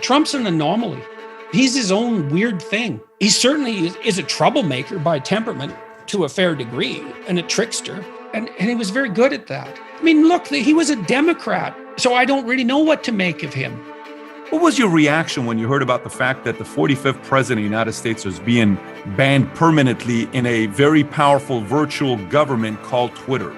Trump's an anomaly. He's his own weird thing. He certainly is a troublemaker by temperament to a fair degree and a trickster. And he was very good at that. I mean, look, he was a Democrat, so I don't really know what to make of him. What was your reaction when you heard about the fact that the 45th president of the United States was being banned permanently in a very powerful virtual government called Twitter?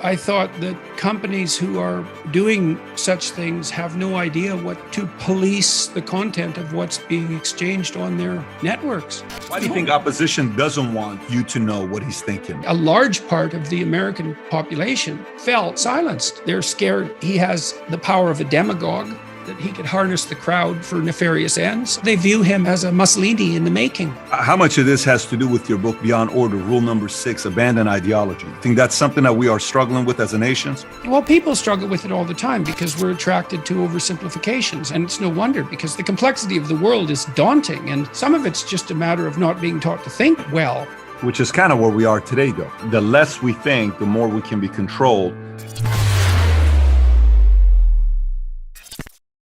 I thought that companies who are doing such things have no idea what to police the content of what's being exchanged on their networks. Why do you think opposition doesn't want you to know what he's thinking? A large part of the American population felt silenced. They're scared he has the power of a demagogue, that he could harness the crowd for nefarious ends. They view him as a Mussolini in the making. How much of this has to do with your book, Beyond Order, Rule Number 6, Abandon Ideology? I think that's something that we are struggling with as a nation? Well, people struggle with it all the time because we're attracted to oversimplifications. And it's no wonder, because the complexity of the world is daunting. And some of it's just a matter of not being taught to think well. Which is kind of where we are today, though. The less we think, the more we can be controlled.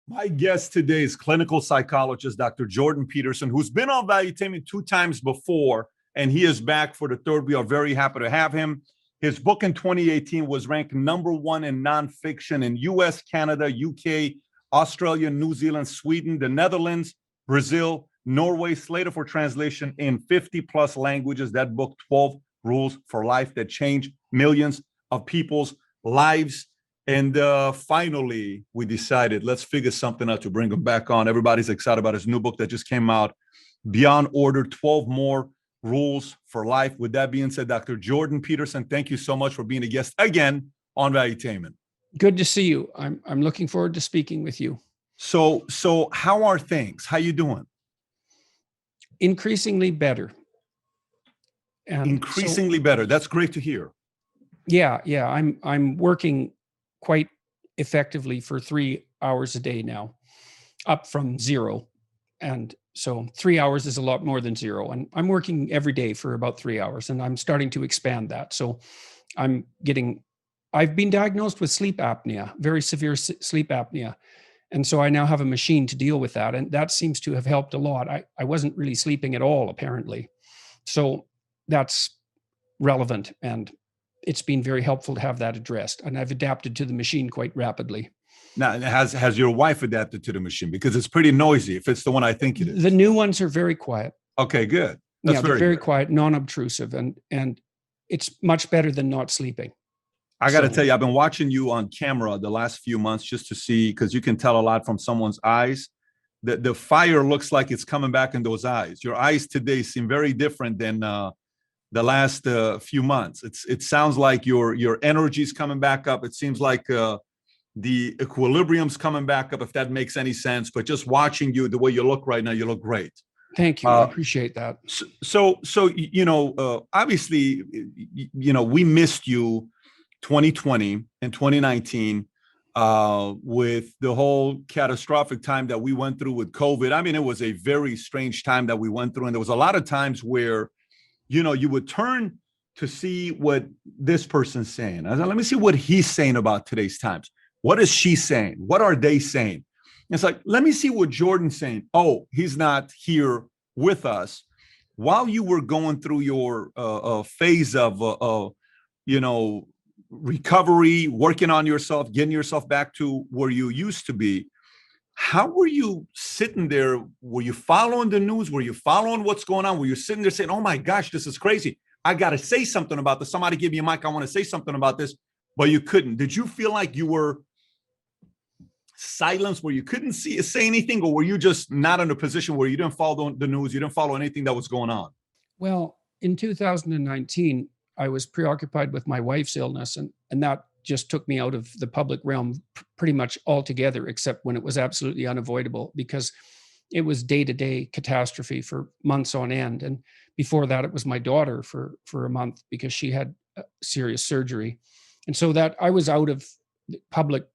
My guest today is clinical psychologist, Dr. Jordan Peterson, who's been on Valuetainment 2 times before, and he is back for the 3rd. We are very happy to have him. His book in 2018 was ranked #1 in nonfiction in US, Canada, UK, Australia, New Zealand, Sweden, the Netherlands, Brazil, Norway, slated for translation in 50+ languages. That book, 12 Rules for Life That Change Millions of People's Lives. And finally, we decided, let's figure something out to bring him back on. Everybody's excited about his new book that just came out, Beyond Order, 12 More Rules for Life. With that being said, Dr. Jordan Peterson, thank you so much for being a guest again on Valuetainment. Good to see you. I'm looking forward to speaking with you. So how are things? How you doing? Increasingly better. And increasingly better. That's great to hear. Yeah. I'm working quite effectively for 3 hours a day now, up from 0. And so 3 hours is a lot more than 0. And I'm working every day for about 3 hours, and I'm starting to expand that. So I've been diagnosed with sleep apnea, very severe sleep apnea. And so I now have a machine to deal with that. And that seems to have helped a lot. I wasn't really sleeping at all, apparently. So that's relevant, and it's been very helpful to have that addressed. And I've adapted to the machine quite rapidly. Now, has your wife adapted to the machine? Because it's pretty noisy, if it's the one I think it is. The new ones are very quiet. Okay, good. That's they're very quiet, non-obtrusive, and it's much better than not sleeping. I got to tell you, I've been watching you on camera the last few months just to see, because you can tell a lot from someone's eyes. The fire looks like it's coming back in those eyes. Your eyes today seem very different than the last few months. It sounds like your energy's coming back up. It seems like the equilibrium's coming back up, if that makes any sense. But just watching you, the way you look right now, you look great. Thank you. I appreciate that. So obviously, we missed you 2020 and 2019 with the whole catastrophic time that we went through with COVID. I mean, it was a very strange time that we went through. And there was a lot of times where you would turn to see what this person's saying. I said, let me see what he's saying about today's times. What is she saying? What are they saying? It's like, let me see what Jordan's saying. Oh, he's not here with us. While you were going through your phase of, recovery, working on yourself, getting yourself back to where you used to be, how were you sitting there? Were you following the news? Were you following what's going on? Were you sitting there saying, oh my gosh, this is crazy. I got to say something about this. Somebody give me a mic. I want to say something about this, but you couldn't. Did you feel like you were silenced, where you couldn't say anything, or were you just not in a position where you didn't follow the news? You didn't follow anything that was going on? Well, in 2019, I was preoccupied with my wife's illness, and that just took me out of the public realm pretty much altogether, except when it was absolutely unavoidable, because it was day-to-day catastrophe for months on end. And before that, it was my daughter for a month, because she had serious surgery. And so that I was out of public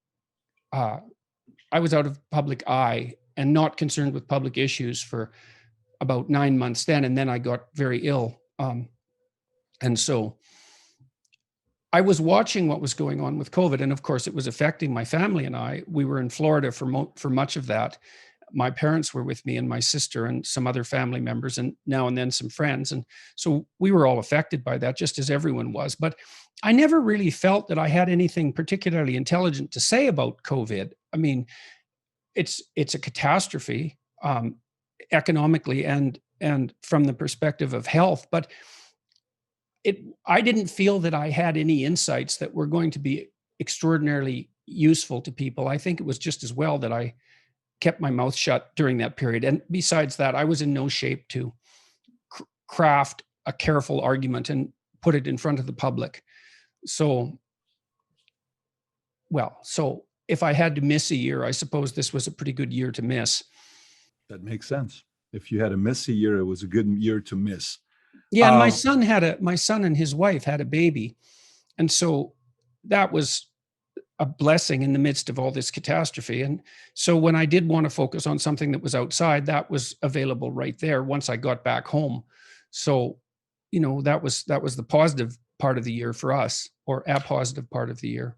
eye and not concerned with public issues for about 9 months then. And then I got very ill. And so I was watching what was going on with COVID. And of course, it was affecting my family and I. We were in Florida for much of that. my parents were with me and my sister and some other family members and now and then some friends. And so we were all affected by that, just as everyone was. But I never really felt that I had anything particularly intelligent to say about COVID. I mean, it's a catastrophe, economically and from the perspective of health. But I didn't feel that I had any insights that were going to be extraordinarily useful to people. I think it was just as well that I kept my mouth shut during that period. And besides that, I was in no shape to craft a careful argument and put it in front of the public. So if I had to miss a year, I suppose this was a pretty good year to miss. That makes sense. If you had to miss a year, it was a good year to miss. Yeah, and my son and his wife had a baby. And so that was a blessing in the midst of all this catastrophe. And so when I did want to focus on something that was outside, that was available right there once I got back home. So, that was the positive part of the year for us, or a positive part of the year.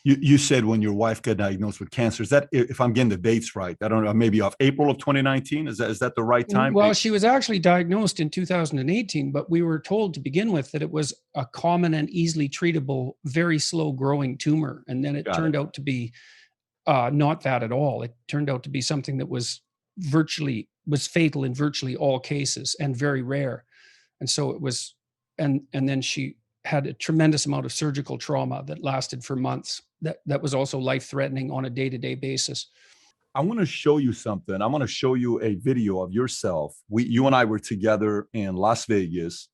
You said when your wife got diagnosed with cancer, is that, if I'm getting the dates right, I don't know, maybe of April of 2019? Is that the right time? Well, she was actually diagnosed in 2018, but we were told to begin with that it was a common and easily treatable, very slow growing tumor. And then it turned out to be not that at all. It turned out to be something that was fatal in virtually all cases and very rare. And so it was, and then she had a tremendous amount of surgical trauma that lasted for months. That was also life-threatening on a day-to-day basis. I want to show you something. I want to show you a video of yourself. You and I were together in Las Vegas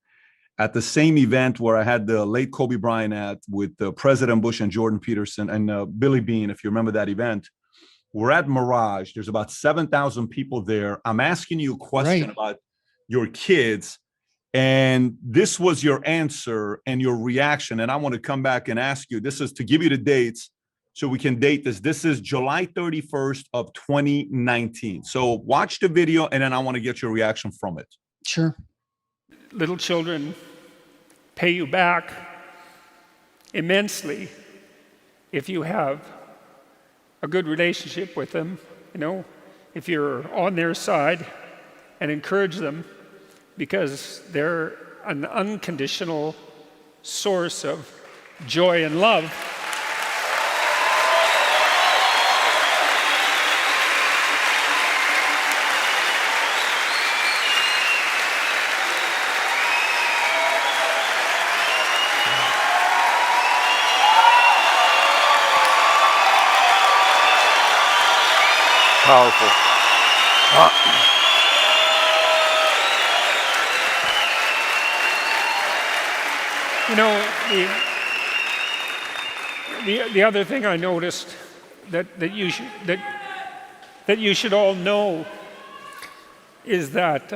at the same event where I had the late Kobe Bryant at with President Bush and Jordan Peterson and Billy Bean, if you remember that event. We're at Mirage. There's about 7,000 people there. I'm asking you a question about your kids. And this was your answer and your reaction. And I want to come back and ask you, this is to give you the dates so we can date this. This is July 31st of 2019. So watch the video and then I want to get your reaction from it. Sure. Little children pay you back immensely if you have a good relationship with them, if you're on their side and encourage them, because they're an unconditional source of joy and love. Powerful. The other thing I noticed that you should all know is that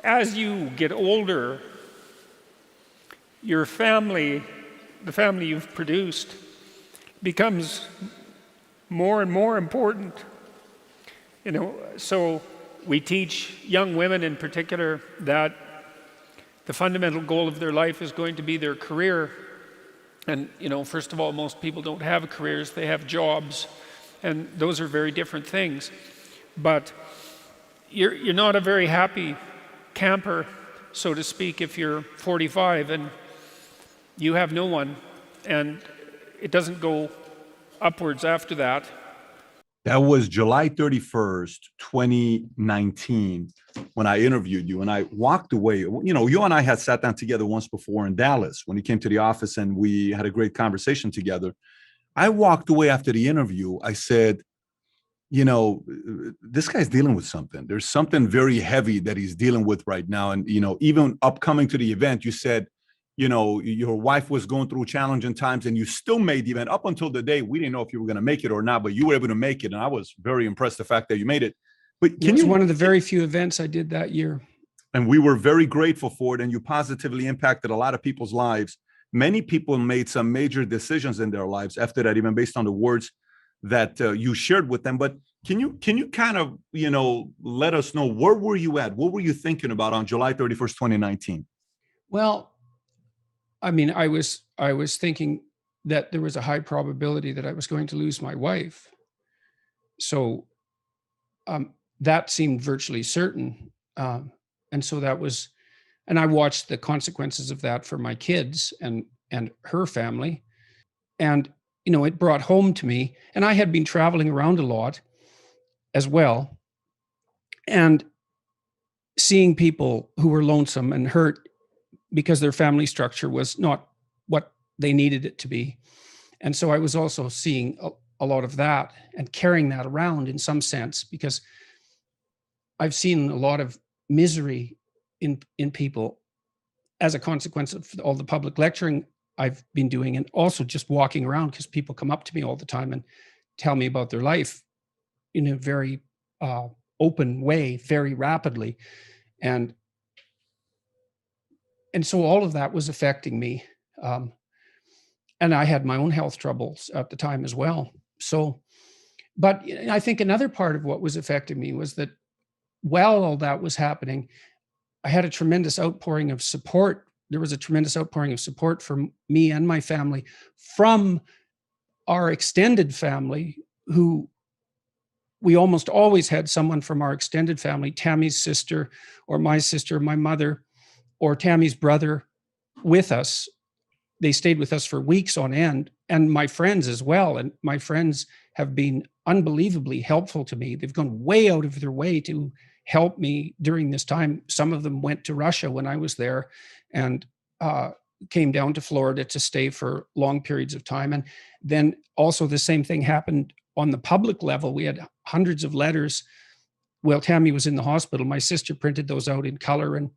as you get older, your family, the family you've produced, becomes more and more important. So we teach young women in particular that the fundamental goal of their life is going to be their career. And, first of all, most people don't have careers, they have jobs. And those are very different things. But you're not a very happy camper, so to speak, if you're 45 and you have no one. And it doesn't go upwards after that. That was July 31st, 2019, when I interviewed you. And I walked away. You and I had sat down together once before in Dallas when you came to the office and we had a great conversation together. I walked away after the interview. I said, this guy's dealing with something. There's something very heavy that he's dealing with right now. And, even upcoming to the event, you said, your wife was going through challenging times and you still made the event. Up until the day, we didn't know if you were going to make it or not, but you were able to make it. And I was very impressed the fact that you made it. But it was one of the very few events I did that year. And we were very grateful for it. And you positively impacted a lot of people's lives. Many people made some major decisions in their lives after that, even based on the words that you shared with them. But can you kind of, let us know, where were you at? What were you thinking about on July 31st, 2019? Well, I mean, I was thinking that there was a high probability that I was going to lose my wife. So that seemed virtually certain. And so that was, and I watched the consequences of that for my kids and her family. And, it brought home to me, and I had been traveling around a lot as well, and seeing people who were lonesome and hurt because their family structure was not what they needed it to be. And so I was also seeing a lot of that and carrying that around in some sense, because I've seen a lot of misery in people as a consequence of all the public lecturing I've been doing, and also just walking around, because people come up to me all the time and tell me about their life in a very open way, very rapidly. And so all of that was affecting me. And I had my own health troubles at the time as well. So, but I think another part of what was affecting me was that while all that was happening, I had a tremendous outpouring of support. There was a tremendous outpouring of support for me and my family from our extended family, who we almost always had someone from our extended family, Tammy's sister or my mother or Tammy's brother, with us. They stayed with us for weeks on end, and my friends as well. And my friends have been unbelievably helpful to me. They've gone way out of their way to help me during this time. Some of them went to Russia when I was there, and came down to Florida to stay for long periods of time. And then also the same thing happened on the public level. We had hundreds of letters. Well, Tammy was in the hospital. My sister printed those out in color and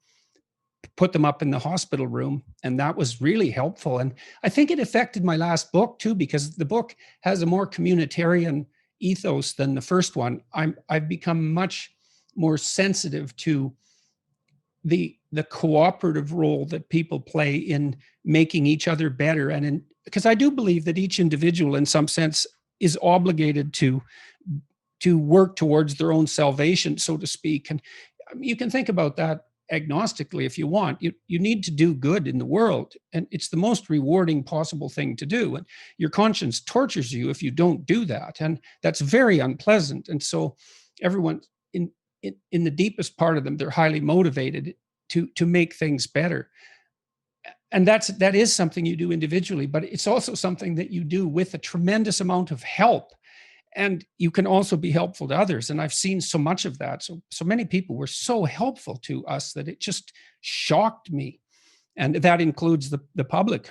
put them up in the hospital room. And that was really helpful. And I think it affected my last book too, because the book has a more communitarian ethos than the first one. I've become much more sensitive to the cooperative role that people play in making each other better. And because I do believe that each individual in some sense is obligated to work towards their own salvation, so to speak. And you can think about that agnostically if you want. You need to do good in the world, and it's the most rewarding possible thing to do. And your conscience tortures you if you don't do that, and that's very unpleasant. And so everyone in the deepest part of them, they're highly motivated to make things better. And that is something you do individually, but it's also something that you do with a tremendous amount of help. And you can also be helpful to others. And I've seen so much of that. So many people were so helpful to us that it just shocked me. And that includes the public,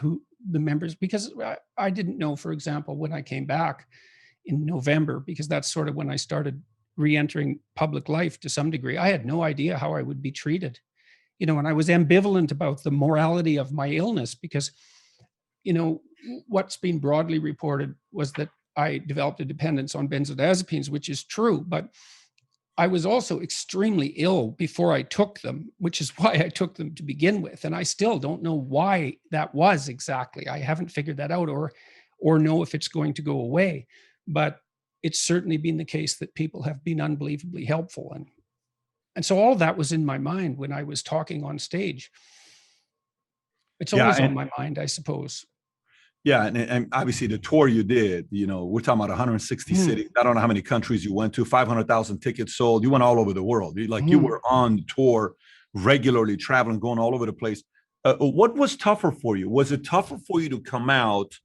the members, because I didn't know, for example, when I came back in November, because that's sort of when I started re-entering public life to some degree, I had no idea how I would be treated. And I was ambivalent about the morality of my illness, because, what's been broadly reported was that I developed a dependence on benzodiazepines, which is true, but I was also extremely ill before I took them, which is why I took them to begin with. And I still don't know why that was exactly. I haven't figured that out or know if it's going to go away, but it's certainly been the case that people have been unbelievably helpful. And so all that was in my mind when I was talking on stage. It's always on my mind, I suppose. Yeah, and obviously the tour you did, we're talking about 160 cities. I don't know how many countries you went to, 500,000 tickets sold. You went all over the world. You were on tour regularly, traveling, going all over the place. What was tougher for you? Was it tougher for you to come out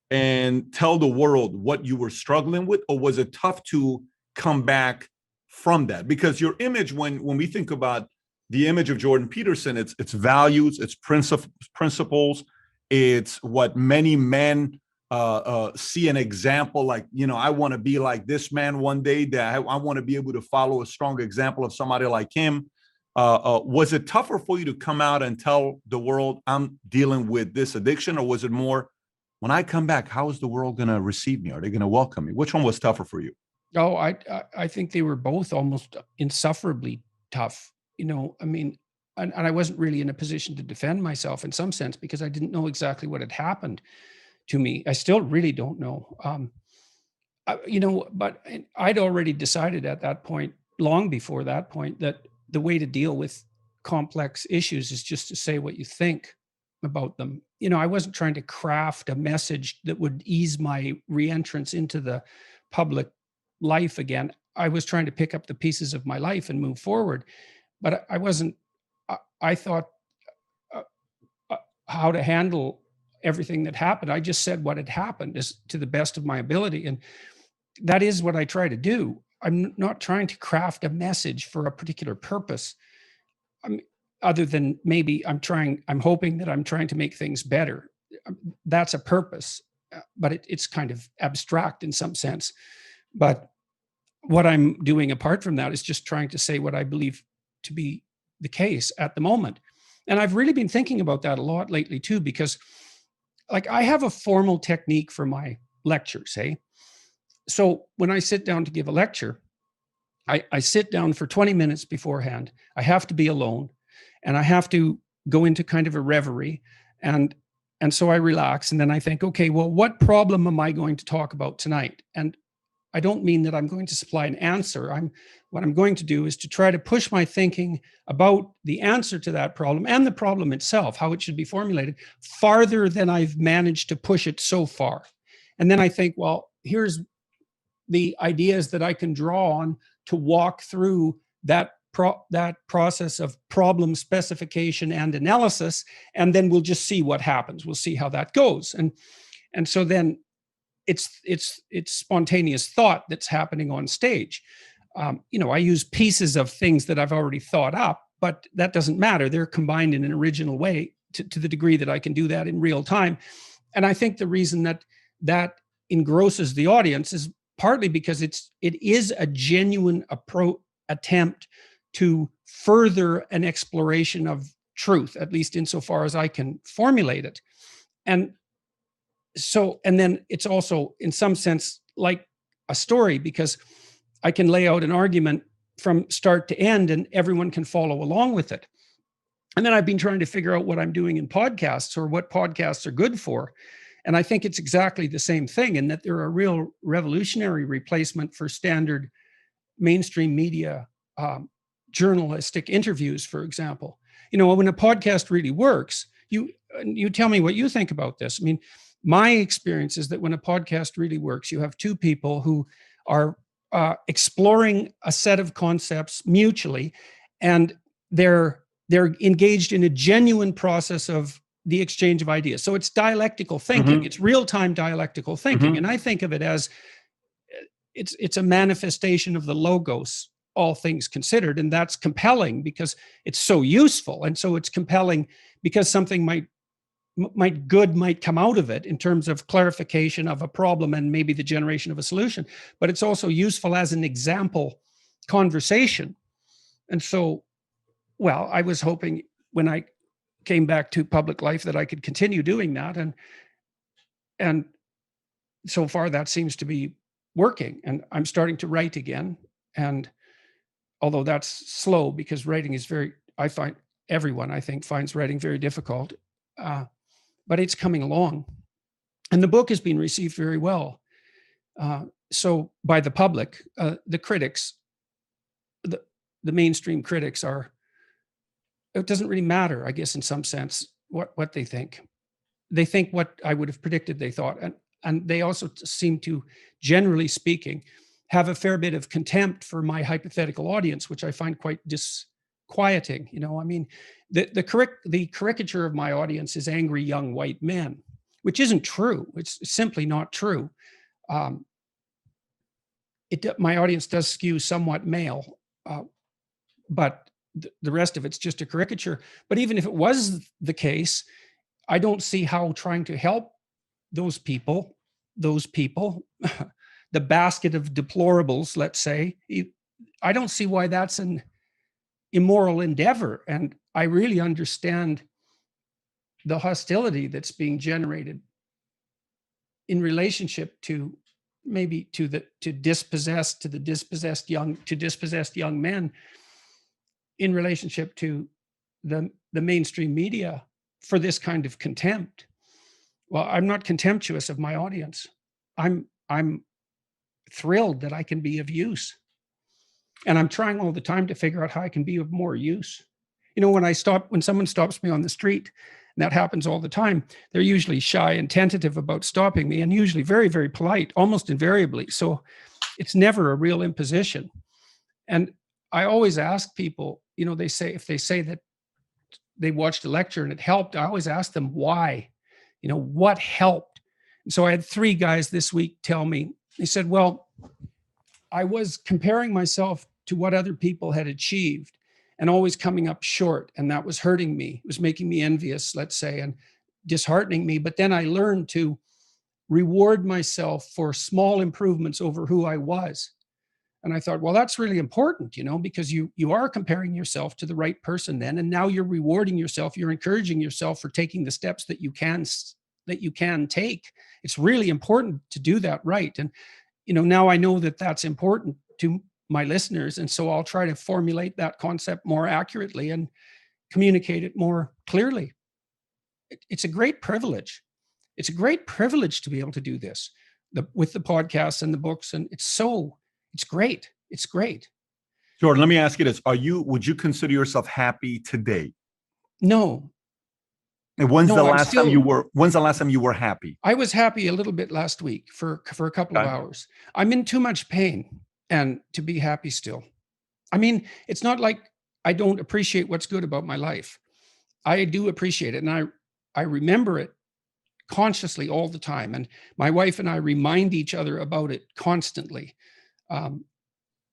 and tell the world what you were struggling with, or was it tough to come back from that? Because your image, when we think about the image of Jordan Peterson, it's values, it's principles, it's what many men see an example, like, I want to be like this man one day, that I want to be able to follow a strong example of somebody like him. Was it tougher for you to come out and tell the world I'm dealing with this addiction, or was it more, when I come back, how is the world going to receive me? Are they going to welcome me? Which one was tougher for you? Oh, I think they were both almost insufferably tough. And I wasn't really in a position to defend myself in some sense, because I didn't know exactly what had happened to me. I still really don't know. But I'd already decided at that point, long before that point, that the way to deal with complex issues is just to say what you think about them. I wasn't trying to craft a message that would ease my reentrance into the public life again, I was trying to pick up the pieces of my life and move forward. But I wasn't, I thought uh, how to handle everything that happened. I just said what had happened is to the best of my ability. And that is what I try to do. I'm not trying to craft a message for a particular purpose. I'm, other than maybe I'm hoping that I'm trying to make things better. That's a purpose, but it's kind of abstract in some sense. But what I'm doing apart from that is just trying to say what I believe to be the case at the moment. And I've really been thinking about that a lot lately too, because like I have a formal technique for my lectures, hey? So when I sit down to give a lecture, I sit down for 20 minutes beforehand. I have to be alone and I have to go into kind of a reverie. And so I relax and then I think, okay, well, what problem am I going to talk about tonight? And I don't mean that I'm going to supply an answer. What I'm going to do is to try to push my thinking about the answer to that problem and the problem itself, how it should be formulated, farther than I've managed to push it so far. And then I think, well, here's the ideas that I can draw on to walk through that process of problem specification and analysis, and then we'll just see what happens. We'll see how that goes. And so then it's spontaneous thought that's happening on stage. I use pieces of things that I've already thought up, but that doesn't matter. They're combined in an original way to the degree that I can do that in real time. And I think the reason that engrosses the audience is partly because it is a genuine attempt to further an exploration of truth, at least insofar as I can formulate it. And then it's also in some sense like a story, because I can lay out an argument from start to end and everyone can follow along with it. And then I've been trying to figure out what I'm doing in podcasts or what podcasts are good for. And I think it's exactly the same thing, in that they're a real revolutionary replacement for standard mainstream media journalistic interviews, for example. When a podcast really works, you tell me what you think about this. I mean, my experience is that when a podcast really works, you have two people who are exploring a set of concepts mutually, and they're engaged in a genuine process of the exchange of ideas. So it's dialectical thinking. Mm-hmm. It's real-time dialectical thinking. Mm-hmm. And I think of it as it's a manifestation of the logos, all things considered. And that's compelling because it's so useful. And so it's compelling because something might come out of it in terms of clarification of a problem and maybe the generation of a solution. But it's also useful as an example conversation. And so, well, I was hoping when I came back to public life that I could continue doing that. And so far that seems to be working, and I'm starting to write again. And although that's slow because writing is everyone I think finds writing very difficult, but it's coming along. And the book has been received very well. So by the public, the critics, the mainstream critics it doesn't really matter, I guess, in some sense, what they think. They think what I would have predicted they thought. And they also seem to, generally speaking, have a fair bit of contempt for my hypothetical audience, which I find quite disquieting. I mean, the caricature of my audience is angry young white men, which isn't true. It's simply not true. My audience does skew somewhat male, but the rest of it's just a caricature. But even if it was the case, I don't see how trying to help those people, the basket of deplorables, let's say, I don't see why that's an immoral endeavor. And I really understand the hostility that's being generated in relationship to maybe to the dispossessed young men, in relationship to the mainstream media for this kind of contempt. Well, I'm not contemptuous of my audience. I'm thrilled that I can be of use. And I'm trying all the time to figure out how I can be of more use. When someone stops me on the street, and that happens all the time, they're usually shy and tentative about stopping me, and usually very, very polite, almost invariably. So it's never a real imposition. And I always ask people, if they say that they watched a lecture and it helped, I always ask them why, what helped. And so I had 3 guys this week tell me, they said, well, I was comparing myself to what other people had achieved and always coming up short. And that was hurting me. It was making me envious, let's say, and disheartening me. But then I learned to reward myself for small improvements over who I was. And I thought, well, that's really important, because you are comparing yourself to the right person then. And now you're rewarding yourself. You're encouraging yourself for taking the steps that you can take. It's really important to do that right. And, now I know that that's important to my listeners. And so I'll try to formulate that concept more accurately and communicate it more clearly. It's a great privilege. It's a great privilege to be able to do this with the podcasts and the books. And it's great. It's great. Jordan, let me ask you this. Would you consider yourself happy today? No. And when's the last time you were happy? I was happy a little bit last week for a couple of hours. I'm in too much pain and to be happy still. I mean, it's not like I don't appreciate what's good about my life. I do appreciate it. And I remember it consciously all the time. And my wife and I remind each other about it constantly.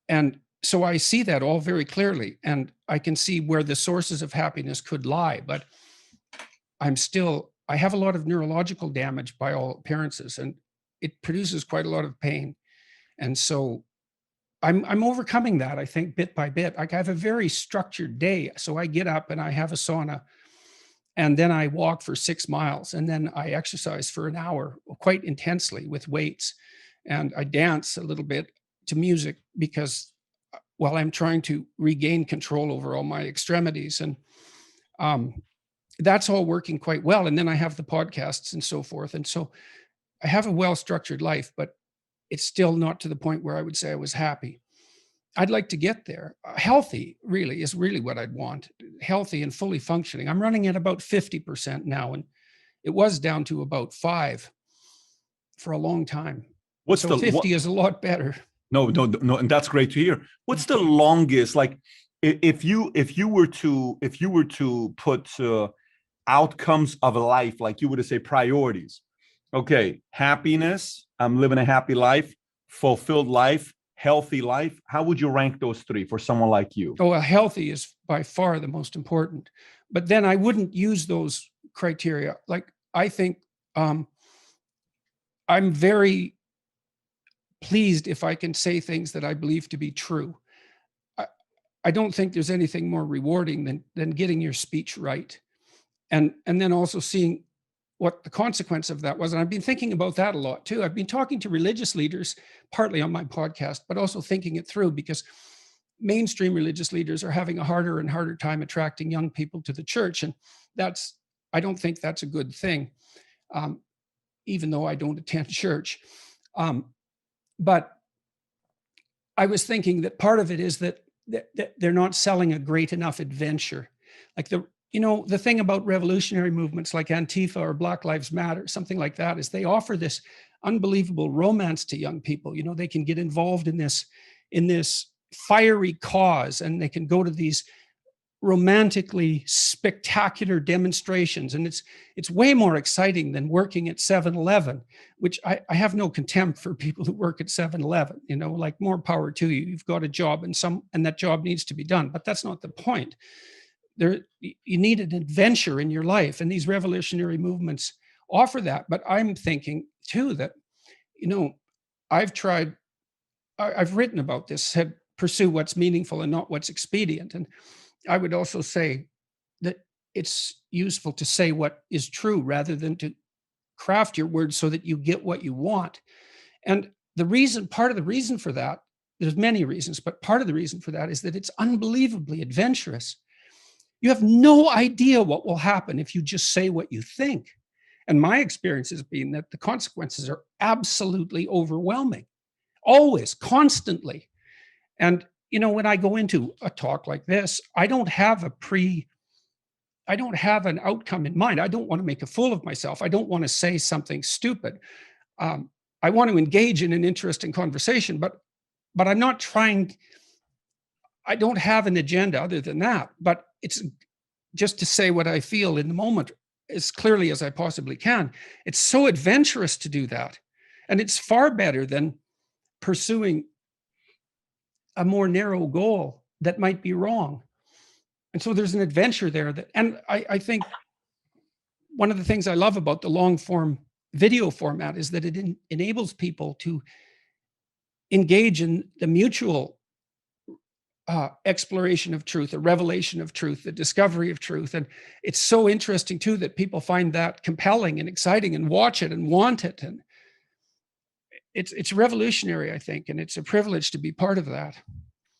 And so I see that all very clearly, and I can see where the sources of happiness could lie, but I have a lot of neurological damage by all appearances, and it produces quite a lot of pain. And so I'm overcoming that, I think, bit by bit. Like, I have a very structured day. So I get up and I have a sauna, and then I walk for 6 miles, and then I exercise for an hour quite intensely with weights. And I dance a little bit to music because while I'm trying to regain control over all my extremities, and that's all working quite well. And then I have the podcasts and so forth. And so I have a well-structured life, but it's still not to the point where I would say I was happy. I'd like to get there. Healthy really is really what I'd want. Healthy and fully functioning. I'm running at about 50% now, and it was down to about 5 for a long time. 50 is a lot better. No, and that's great to hear. What's the longest, like, if you were to put outcomes of a life, like you were to say priorities? Okay, happiness, I'm living a happy life, fulfilled life, healthy life. How would you rank those 3 for someone like you? Oh, well, healthy is by far the most important. But then I wouldn't use those criteria. Like, I think I'm very pleased if I can say things that I believe to be true. I don't think there's anything more rewarding than getting your speech right. And then also seeing what the consequence of that was. And I've been thinking about that a lot too. I've been talking to religious leaders, partly on my podcast, but also thinking it through, because mainstream religious leaders are having a harder and harder time attracting young people to the church. And I don't think that's a good thing, even though I don't attend church. But I was thinking that part of it is that they're not selling a great enough adventure. Like the thing about revolutionary movements like Antifa or Black Lives Matter, something like that, is they offer this unbelievable romance to young people. They can get involved in this fiery cause, and they can go to these romantically spectacular demonstrations. And it's way more exciting than working at 7-Eleven, which I have no contempt for people who work at 7-Eleven, like, more power to you. You've got a job and that job needs to be done, but that's not the point. You need an adventure in your life, and these revolutionary movements offer that. But I'm thinking too that, I've written about this, said pursue what's meaningful and not what's expedient. And I would also say that it's useful to say what is true rather than to craft your words so that you get what you want. And part of the reason for that, there's many reasons, but part of the reason for that is that it's unbelievably adventurous. You have no idea what will happen if you just say what you think. And my experience has been that the consequences are absolutely overwhelming, always, constantly. And, when I go into a talk like this, I don't have an outcome in mind. I don't want to make a fool of myself. I don't want to say something stupid. I want to engage in an interesting conversation, but but I'm not trying, I don't have an agenda other than that, but it's just to say what I feel in the moment as clearly as I possibly can. It's so adventurous to do that. And it's far better than pursuing a more narrow goal that might be wrong. And so there's an adventure there that, and I think one of the things I love about the long form video format is that it enables people to engage in the mutual exploration of truth, a revelation of truth, the discovery of truth. And it's so interesting too that people find that compelling and exciting and watch it and want it. And it's revolutionary, I think, and it's a privilege to be part of that.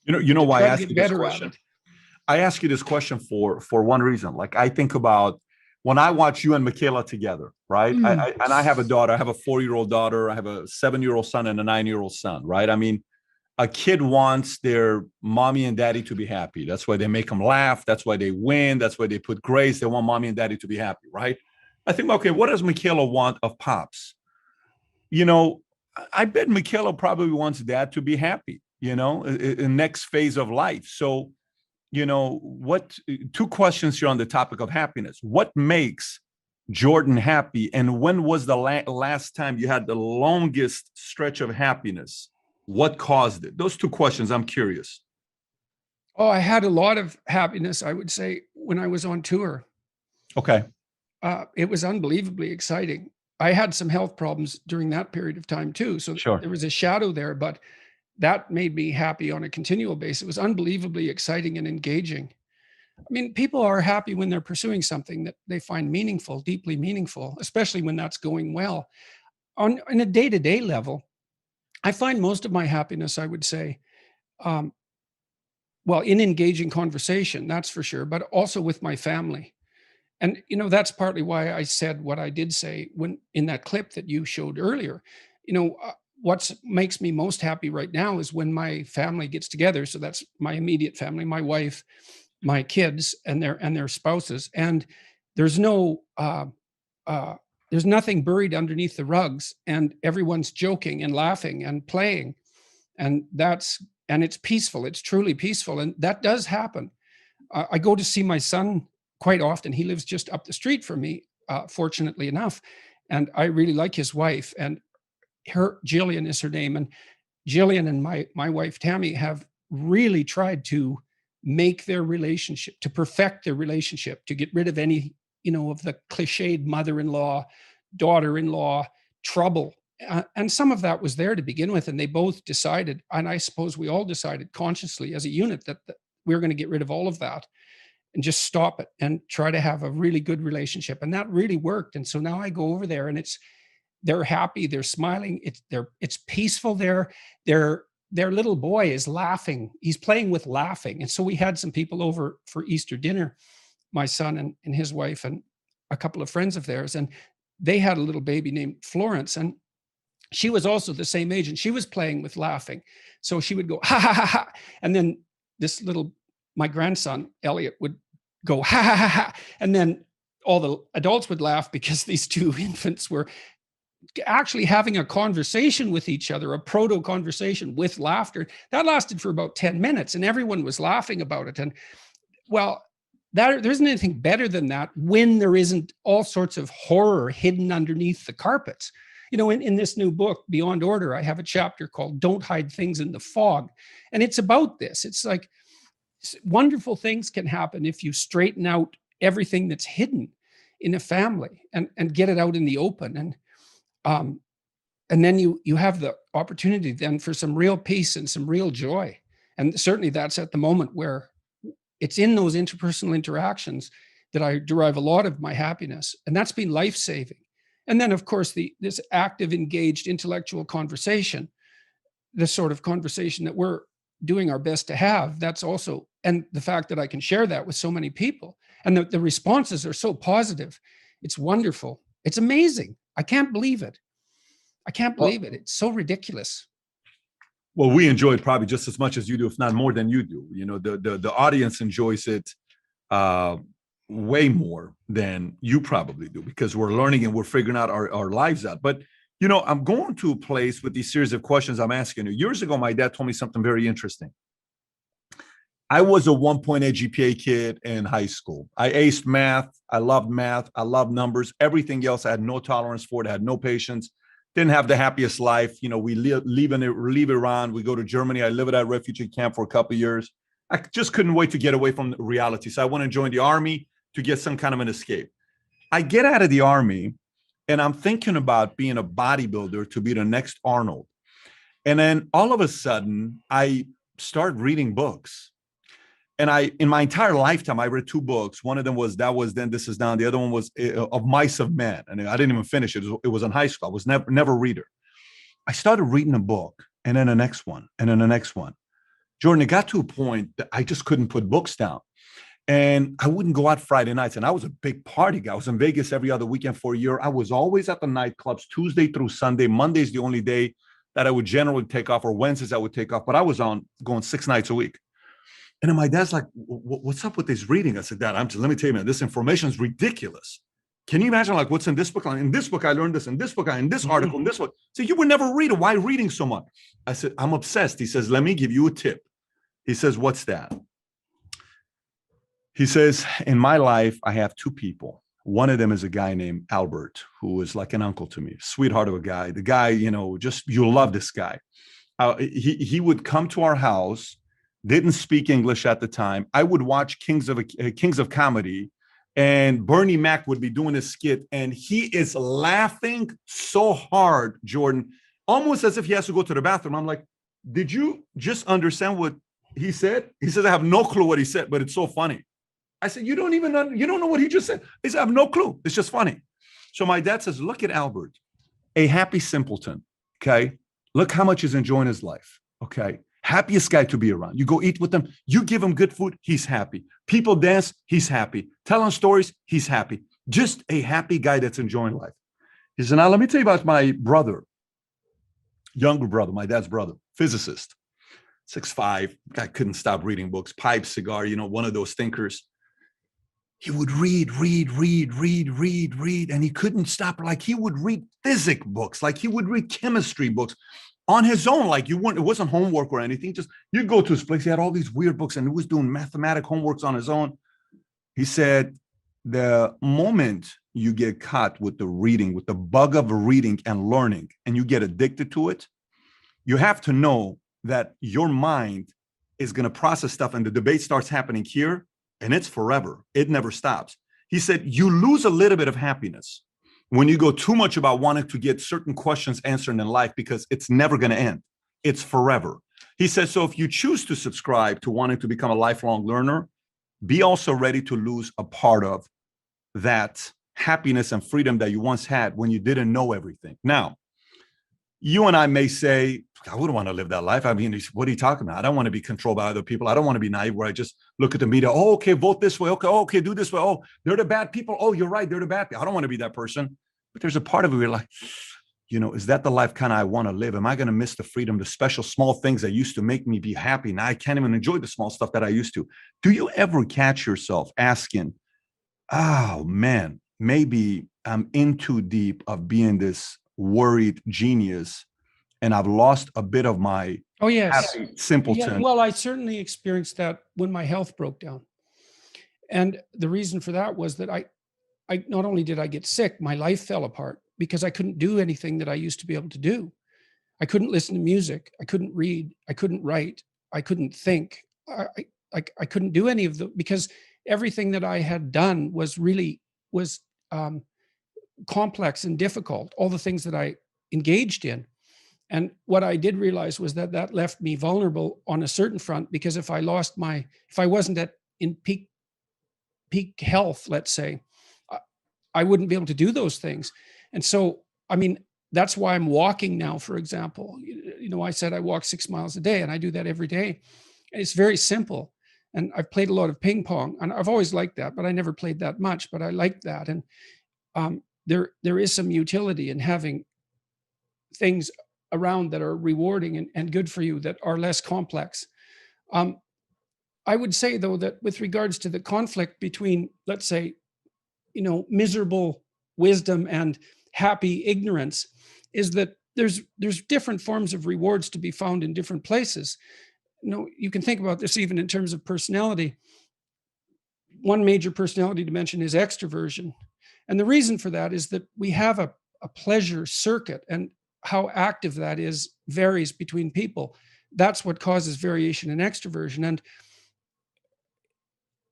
You know why I ask you this Better at question? it. I ask you this question for one reason. Like, I think about when I watch you and Michaela together, right? And I have a daughter. I have a 4-year-old daughter. I have a 7-year-old son and a 9-year-old son, right? I mean, a kid wants their mommy and daddy to be happy. That's why they make them laugh. That's why they win. That's why they put grades. They want mommy and daddy to be happy, right? I think, okay, what does Michaela want of pops? You know, I bet Michaela probably wants dad to be happy, you know, in next phase of life. So, you know, what, 2 questions here on the topic of happiness. What makes Jordan happy? And when was the last time you had the longest stretch of happiness? What caused it? Those 2 questions, I'm curious. Oh, I had a lot of happiness, I would say, when I was on tour. Okay. It was unbelievably exciting. I had some health problems during that period of time too. So Sure. there was a shadow there, but that made me happy on a continual basis. It was unbelievably exciting and engaging. I mean, people are happy when they're pursuing something that they find meaningful, deeply meaningful, especially when that's going well. On a day-to-day level, I find most of my happiness, I would say, um, well, in engaging conversation, that's for sure, but also with my family. And that's partly why I said what I did say when in that clip that you showed earlier. What makes me most happy right now is when my family gets together. So that's my immediate family, my wife, my kids, and their spouses. And there's no there's nothing buried underneath the rugs, and everyone's joking and laughing and playing, and it's peaceful. It's truly peaceful, and that does happen. I go to see my son quite often. He lives just up the street from me, fortunately enough. And I really like his wife, and Jillian is her name. And Jillian and my wife, Tammy, have really tried to make their relationship, to perfect their relationship, to get rid of any, of the cliched mother-in-law, daughter-in-law trouble. And some of that was there to begin with. And they both decided, and I suppose we all decided consciously as a unit that we're going to get rid of all of that and just stop it and try to have a really good relationship. And that really worked. And so now I go over there and they're happy, they're smiling, it's peaceful there. Their little boy is laughing. He's playing with laughing. And so we had some people over for Easter dinner, my son and his wife and a couple of friends of theirs. And they had a little baby named Florence. And she was also the same age and she was playing with laughing. So she would go, ha, ha, ha, ha. And then my grandson, Elliot, would go, ha, ha, ha, ha. And then all the adults would laugh because these 2 infants were actually having a conversation with each other, a proto conversation with laughter. That lasted for about 10 minutes and everyone was laughing about it. And well, there isn't anything better than that when there isn't all sorts of horror hidden underneath the carpets. In this new book, Beyond Order, I have a chapter called Don't Hide Things in the Fog. And it's about this. It's like wonderful things can happen if you straighten out everything that's hidden in a family and get it out in the open. And then you have the opportunity then for some real peace and some real joy. And certainly that's at the moment where it's in those interpersonal interactions that I derive a lot of my happiness. And that's been life-saving. And then, of course, this active, engaged intellectual conversation, the sort of conversation that we're doing our best to have, that's also, and the fact that I can share that with so many people and the responses are so positive. It's wonderful. It's amazing. I can't believe it. It's so ridiculous. Well, we enjoy it probably just as much as you do, if not more than you do. The audience enjoys it way more than you probably do because we're learning and we're figuring out our lives out. But I'm going to a place with these series of questions I'm asking you. Years ago, my dad told me something very interesting. I was a 1.8 GPA kid in high school. I aced math. I loved math. I loved numbers. Everything else, I had no tolerance for it. I had no patience. Didn't have the happiest life. We leave Iran. We go to Germany. I live at a refugee camp for a couple of years. I just couldn't wait to get away from reality. So I went and joined the army to get some kind of an escape. I get out of the army and I'm thinking about being a bodybuilder to be the next Arnold. And then all of a sudden, I start reading books. And in my entire lifetime, I read 2 books. One of them was That Was Then, This Is Now. The other one was Of Mice of Men. And I didn't even finish it. It was in high school. I was never a reader. I started reading a book and then the next one and then the next one. Jordan, it got to a point that I just couldn't put books down. And I wouldn't go out Friday nights. And I was a big party guy. I was in Vegas every other weekend for a year. I was always at the nightclubs, Tuesday through Sunday. Monday's the only day that I would generally take off, or Wednesdays I would take off. But I was going 6 nights a week. And then my dad's like, what's up with this reading? I said, Dad, let me tell you, man, this information is ridiculous. Can you imagine what's in this book? In this book, I learned this. In this book, in this article, in this one. So you were never a reader. Why reading so much? I said, I'm obsessed. He says, let me give you a tip. He says, what's that? He says, in my life, I have 2 people. One of them is a guy named Albert, who is like an uncle to me, sweetheart of a guy. The guy, you'll love this guy. He would come to our house, didn't speak English at the time. I would watch Kings of Comedy, and Bernie Mac would be doing a skit, and he is laughing so hard, Jordan, almost as if he has to go to the bathroom. I'm like, did you just understand what he said? He says, I have no clue what he said, but it's so funny. I said, you don't know what he just said. He said, I have no clue. It's just funny. So my dad says, look at Albert, a happy simpleton. Okay. Look how much he's enjoying his life. Okay. Happiest guy to be around. You go eat with him. You give him good food. He's happy. People dance. He's happy. Telling stories. He's happy. Just a happy guy that's enjoying life. He said, now let me tell you about my brother, younger brother, my dad's brother, physicist, 6'5". Guy couldn't stop reading books, pipe, cigar, one of those thinkers. He would read, and he couldn't stop. Like he would read physics books, like he would read chemistry books on his own. Like it wasn't homework or anything. Just you'd go to his place. He had all these weird books, and he was doing mathematical homeworks on his own. He said, the moment you get caught with the bug of reading and learning, and you get addicted to it, you have to know that your mind is going to process stuff, and the debate starts happening here. And it's forever. It never stops. He said, you lose a little bit of happiness when you go too much about wanting to get certain questions answered in life, because it's never going to end. It's forever. He said, so if you choose to subscribe to wanting to become a lifelong learner, be also ready to lose a part of that happiness and freedom that you once had when you didn't know everything. Now, you and I may say, I wouldn't want to live that life. I mean, what are you talking about? I don't want to be controlled by other people. I don't want to be naive where I just look at the media. Oh, okay, vote this way. Okay, okay, do this way. Oh, they're the bad people. Oh, you're right. They're the bad people. I don't want to be that person. But there's a part of it where you're like, is that the life kind of I want to live? Am I going to miss the freedom, the special small things that used to make me be happy? Now I can't even enjoy the small stuff that I used to. Do you ever catch yourself asking, oh man, maybe I'm in too deep of being this worried genius, and I've lost a bit of my happy simpleton. Yeah, well, I certainly experienced that when my health broke down. And the reason for that was that I not only did I get sick, my life fell apart because I couldn't do anything that I used to be able to do. I couldn't listen to music. I couldn't read. I couldn't write. I couldn't think. I couldn't do any of them because everything that I had done was complex and difficult, all the things that I engaged in. And what I did realize was that left me vulnerable on a certain front, because if I wasn't in peak health, let's say, I wouldn't be able to do those things. And so, I mean, that's why I'm walking now, for example. I said I walk 6 miles a day, and I do that every day. And it's very simple. And I've played a lot of ping pong, and I've always liked that, but I never played that much, but I liked that. And there is some utility in having things around that are rewarding and good for you, that are less complex. I would say, though, that with regards to the conflict between, let's say, miserable wisdom and happy ignorance, is that there's different forms of rewards to be found in different places. You can think about this even in terms of personality. One major personality dimension is extroversion. And the reason for that is that we have a pleasure circuit, and how active that is varies between people. That's what causes variation in extroversion. And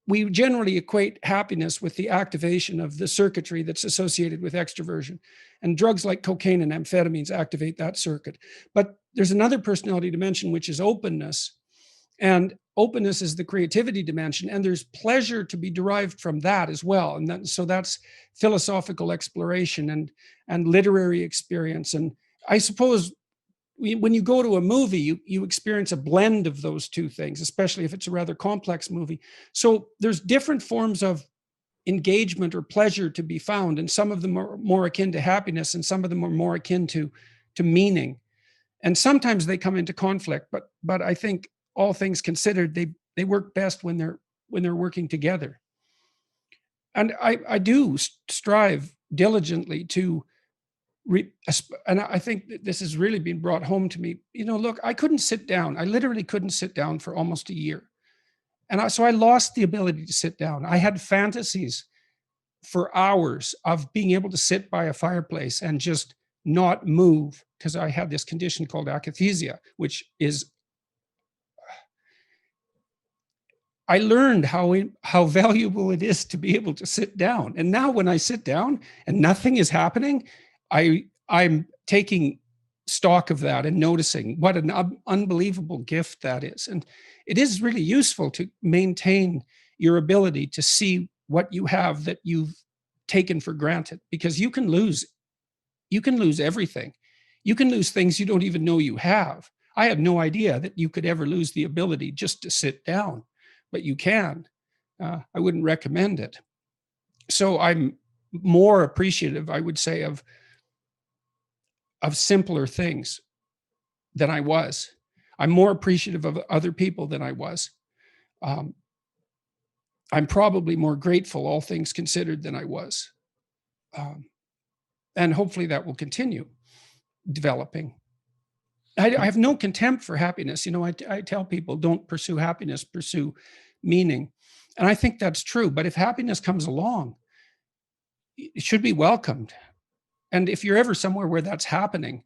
we generally equate happiness with the activation of the circuitry that's associated with extroversion. And drugs like cocaine and amphetamines activate that circuit. But there's another personality dimension, which is openness. And openness is the creativity dimension. And there's pleasure to be derived from that as well. And so that's philosophical exploration and literary experience. And I suppose when you go to a movie, you experience a blend of those two things, especially if it's a rather complex movie. So there's different forms of engagement or pleasure to be found, and some of them are more akin to happiness, and some of them are more akin to meaning. And sometimes they come into conflict, but I think all things considered, they work best when they're working together. And I do strive diligently to and I think that this has really been brought home to me. Look, I couldn't sit down. I literally couldn't sit down for almost a year. And so I lost the ability to sit down. I had fantasies for hours of being able to sit by a fireplace and just not move, because I had this condition called akathisia, which is, I learned how valuable it is to be able to sit down. And now when I sit down and nothing is happening, I'm taking stock of that and noticing what an unbelievable gift that is. And it is really useful to maintain your ability to see what you have that you've taken for granted, because you can lose everything. You can lose things you don't even know you have. I had no idea that you could ever lose the ability just to sit down, but you can. I wouldn't recommend it. So I'm more appreciative, I would say, of simpler things than I was. I'm more appreciative of other people than I was. I'm probably more grateful, all things considered, than I was. And hopefully that will continue developing. I have no contempt for happiness. I tell people, don't pursue happiness, pursue meaning. And I think that's true. But if happiness comes along, it should be welcomed. And if you're ever somewhere where that's happening,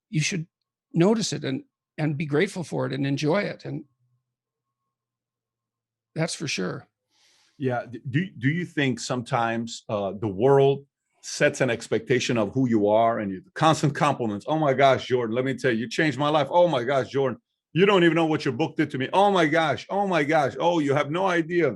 you should notice it and be grateful for it and enjoy it. And that's for sure. Yeah. Do you think sometimes the world sets an expectation of who you are, and constant compliments? Oh my gosh, Jordan, let me tell you, you changed my life. Oh my gosh, Jordan, you don't even know what your book did to me. Oh my gosh. Oh my gosh. Oh, you have no idea.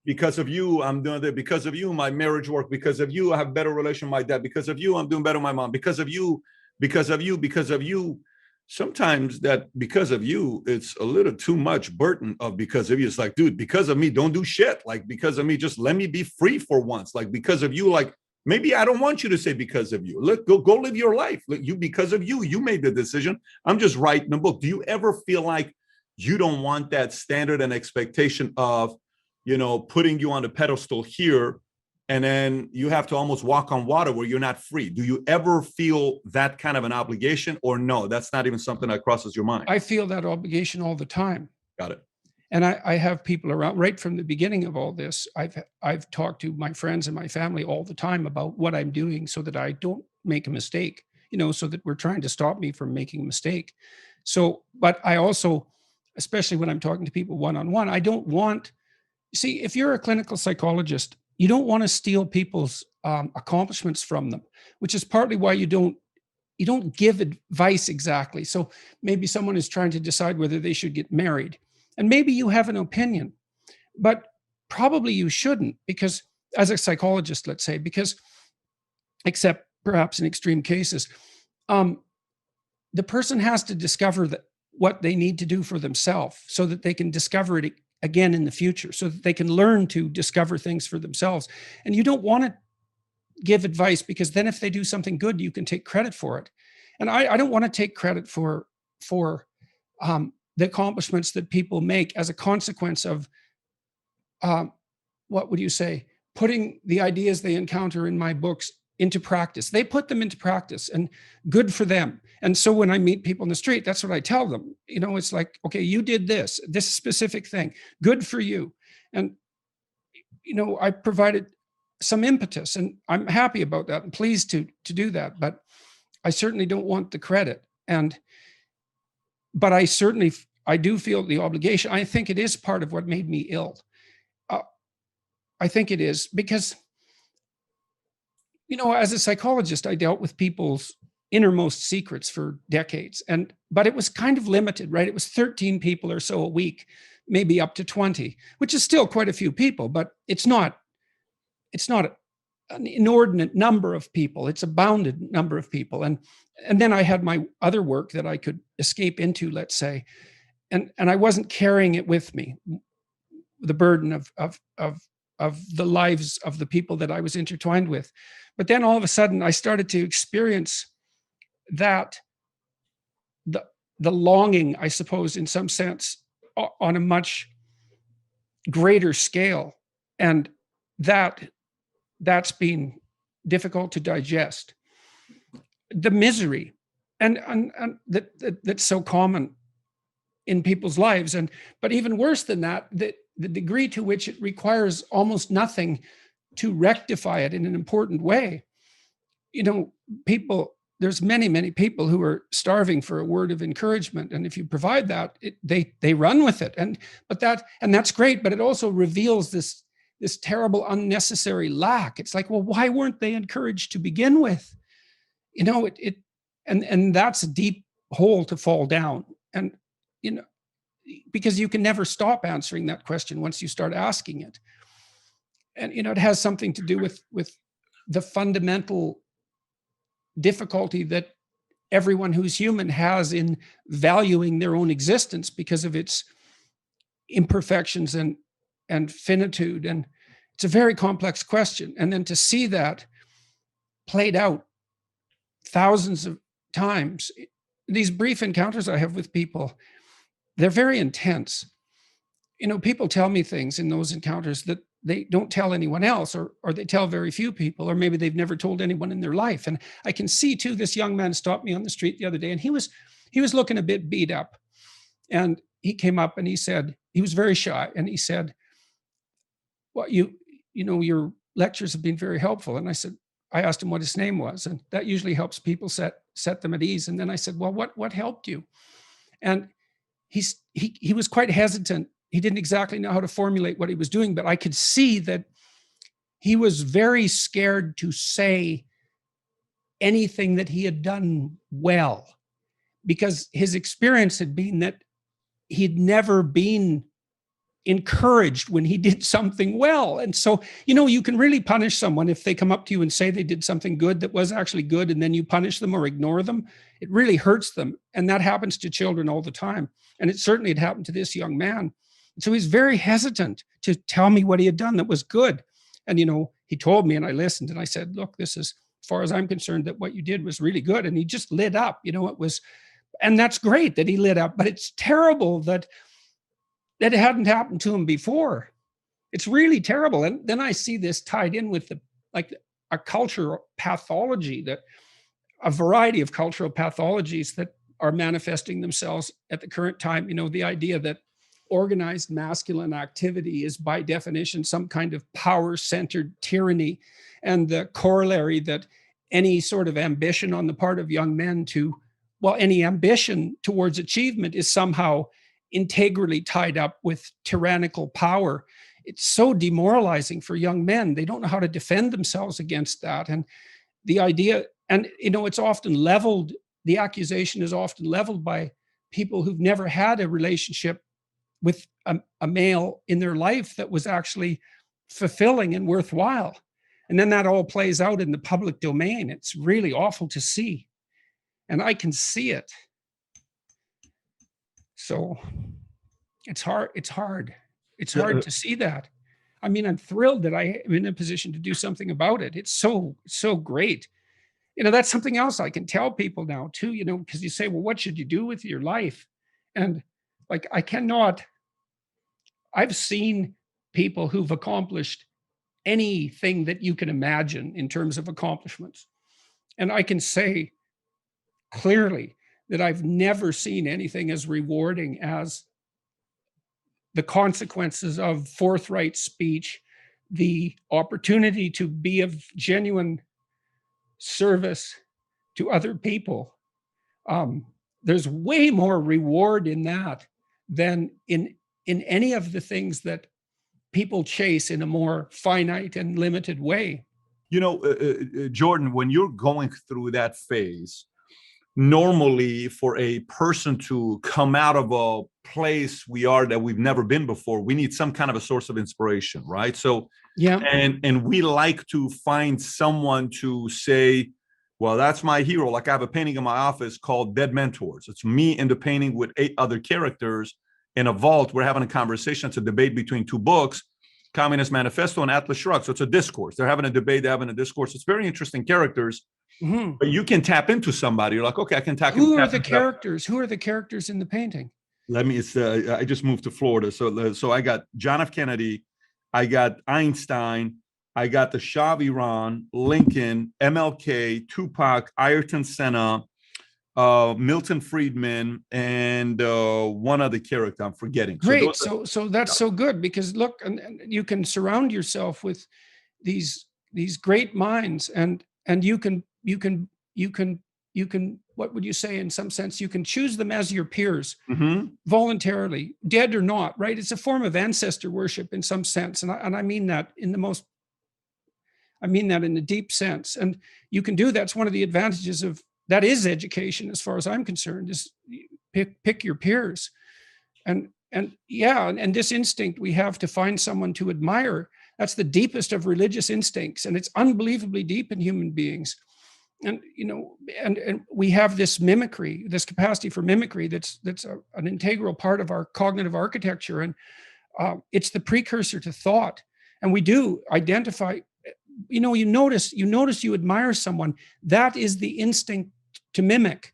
Because of you, I'm doing that. Because of you, my marriage worked. Because of you, I have a better relation with my dad. Because of you, I'm doing better with my mom. Because of you, because of you, because of you. Sometimes that because of you, it's a little too much burden of because of you. It's like, dude, because of me, don't do shit. Like, because of me, just let me be free for once. Like, because of you, like, maybe I don't want you to say because of you. Look, go live your life. Look, because of you, you made the decision. I'm just writing a book. Do you ever feel like you don't want that standard and expectation of, putting you on the pedestal here, and then you have to almost walk on water where you're not free? Do you ever feel that kind of an obligation, or no, that's not even something that crosses your mind? I feel that obligation all the time. Got it. And I have people around right from the beginning of all this. I've talked to my friends and my family all the time about what I'm doing so that I don't make a mistake, so that we're trying to stop me from making a mistake. So, but I also, especially when I'm talking to people one-on-one, I don't want, see, if you're a clinical psychologist, you don't want to steal people's accomplishments from them, which is partly why you don't give advice exactly. So maybe someone is trying to decide whether they should get married, and maybe you have an opinion, but probably you shouldn't, because as a psychologist, let's say, because except perhaps in extreme cases, the person has to discover what they need to do for themselves so that they can discover it again in the future, so that they can learn to discover things for themselves. And you don't want to give advice, because then if they do something good, you can take credit for it. And I don't want to take credit for the accomplishments that people make as a consequence of, what would you say, putting the ideas they encounter in my books into practice. They put them into practice, and good for them. And so when I meet people in the street, that's what I tell them. It's like, okay, you did this specific thing. Good for you. And, I provided some impetus, and I'm happy about that and pleased to do that. But I certainly don't want the credit. But I do feel the obligation. I think it is part of what made me ill. I think it is because, as a psychologist, I dealt with people's innermost secrets for decades. But it was kind of limited, right? It was 13 people or so a week, maybe up to 20, which is still quite a few people, but it's not an inordinate number of people. It's a bounded number of people. And then I had my other work that I could escape into, let's say, and I wasn't carrying it with me, the burden of the lives of the people that I was intertwined with. But then all of a sudden I started to experience that the longing, I suppose, in some sense, on a much greater scale. And that's been difficult to digest. The misery and that's so common in people's lives. But even worse than that, the degree to which it requires almost nothing to rectify it in an important way. There's many people who are starving for a word of encouragement. And if you provide that, they run with it. And that's great, but it also reveals this terrible unnecessary lack. It's like, well, why weren't they encouraged to begin with? And that's a deep hole to fall down. And, because you can never stop answering that question once you start asking it. And, it has something to do with the fundamental difficulty that everyone who's human has in valuing their own existence because of its imperfections and finitude. And it's a very complex question. And then to see that played out thousands of times, these brief encounters I have with people, they're very intense. People tell me things in those encounters that they don't tell anyone else, or they tell very few people, or maybe they've never told anyone in their life. And I can see too, this young man stopped me on the street the other day, and he was looking a bit beat up. And he came up and he said, he was very shy, and he said, well, your lectures have been very helpful. And I asked him what his name was, and that usually helps people set them at ease. And then I said, well, what helped you? And he was quite hesitant. He didn't exactly know how to formulate what he was doing, but I could see that he was very scared to say anything that he had done well, because his experience had been that he'd never been encouraged when he did something well. And so, you can really punish someone if they come up to you and say they did something good that was actually good, and then you punish them or ignore them. It really hurts them. And that happens to children all the time. And it certainly had happened to this young man. And so he's very hesitant to tell me what he had done that was good. And, he told me, and I listened, and I said, look, this is, as far as I'm concerned, that what you did was really good. And he just lit up, and that's great that he lit up, but it's terrible that it hadn't happened to him before. It's really terrible. And then I see this tied in with a cultural pathology, that a variety of cultural pathologies that are manifesting themselves at the current time. The idea that organized masculine activity is by definition some kind of power-centered tyranny, and the corollary that any sort of ambition on the part of young men any ambition towards achievement is somehow integrally tied up with tyrannical power. It's so demoralizing for young men. They don't know how to defend themselves against that. And the idea, and it's often leveled, the accusation is often leveled by people who've never had a relationship with a male in their life that was actually fulfilling and worthwhile. And then that all plays out in the public domain. It's really awful to see. And I can see it. So it's hard. It's hard to see that. I mean, I'm thrilled that I am in a position to do something about it. It's so great. That's something else I can tell people now too, because you say, well, what should you do with your life? And I've seen people who've accomplished anything that you can imagine in terms of accomplishments. And I can say clearly that I've never seen anything as rewarding as the consequences of forthright speech, the opportunity to be of genuine service to other people. Um, there's way more reward in that than in any of the things that people chase in a more finite and limited way. You know, Jordan, when you're going through that phase, normally for a person to come out of a place we are that we've never been before, we need some kind of a source of inspiration, right? So, Yeah. And we like to find someone to say, well, that's my hero. Like I have a painting in my office called Dead Mentors. It's me in the painting with 8 other characters in a vault. We're having a conversation. It's a debate between 2 books, Communist Manifesto and Atlas Shrugged. So it's a discourse. They're having a debate, they're having a discourse. It's very interesting characters. Mm-hmm. But you can tap into somebody. You're like, okay, I can tap into. Who are the characters? Who are the characters in the painting? Let me, I just moved to Florida. So I got John F. Kennedy, I got Einstein, I got the Shah of Iran, Lincoln, MLK, Tupac, Ayrton Senna, Milton Friedman, and one other character I'm forgetting. Great. So that's so good, because look, and you can surround yourself with these great minds, and you can what would you say, in some sense, you can choose them as your peers, mm-hmm. voluntarily, dead or not, right? It's a form of ancestor worship in some sense. And I mean that in a deep sense. And you can do that's one of the advantages of that is education, as far as I'm concerned, is pick your peers. And this instinct we have to find someone to admire, that's the deepest of religious instincts, and it's unbelievably deep in human beings. And and we have this mimicry, this capacity for mimicry that's an integral part of our cognitive architecture, and it's the precursor to thought. And we do identify, you notice you admire someone, that is the instinct to mimic,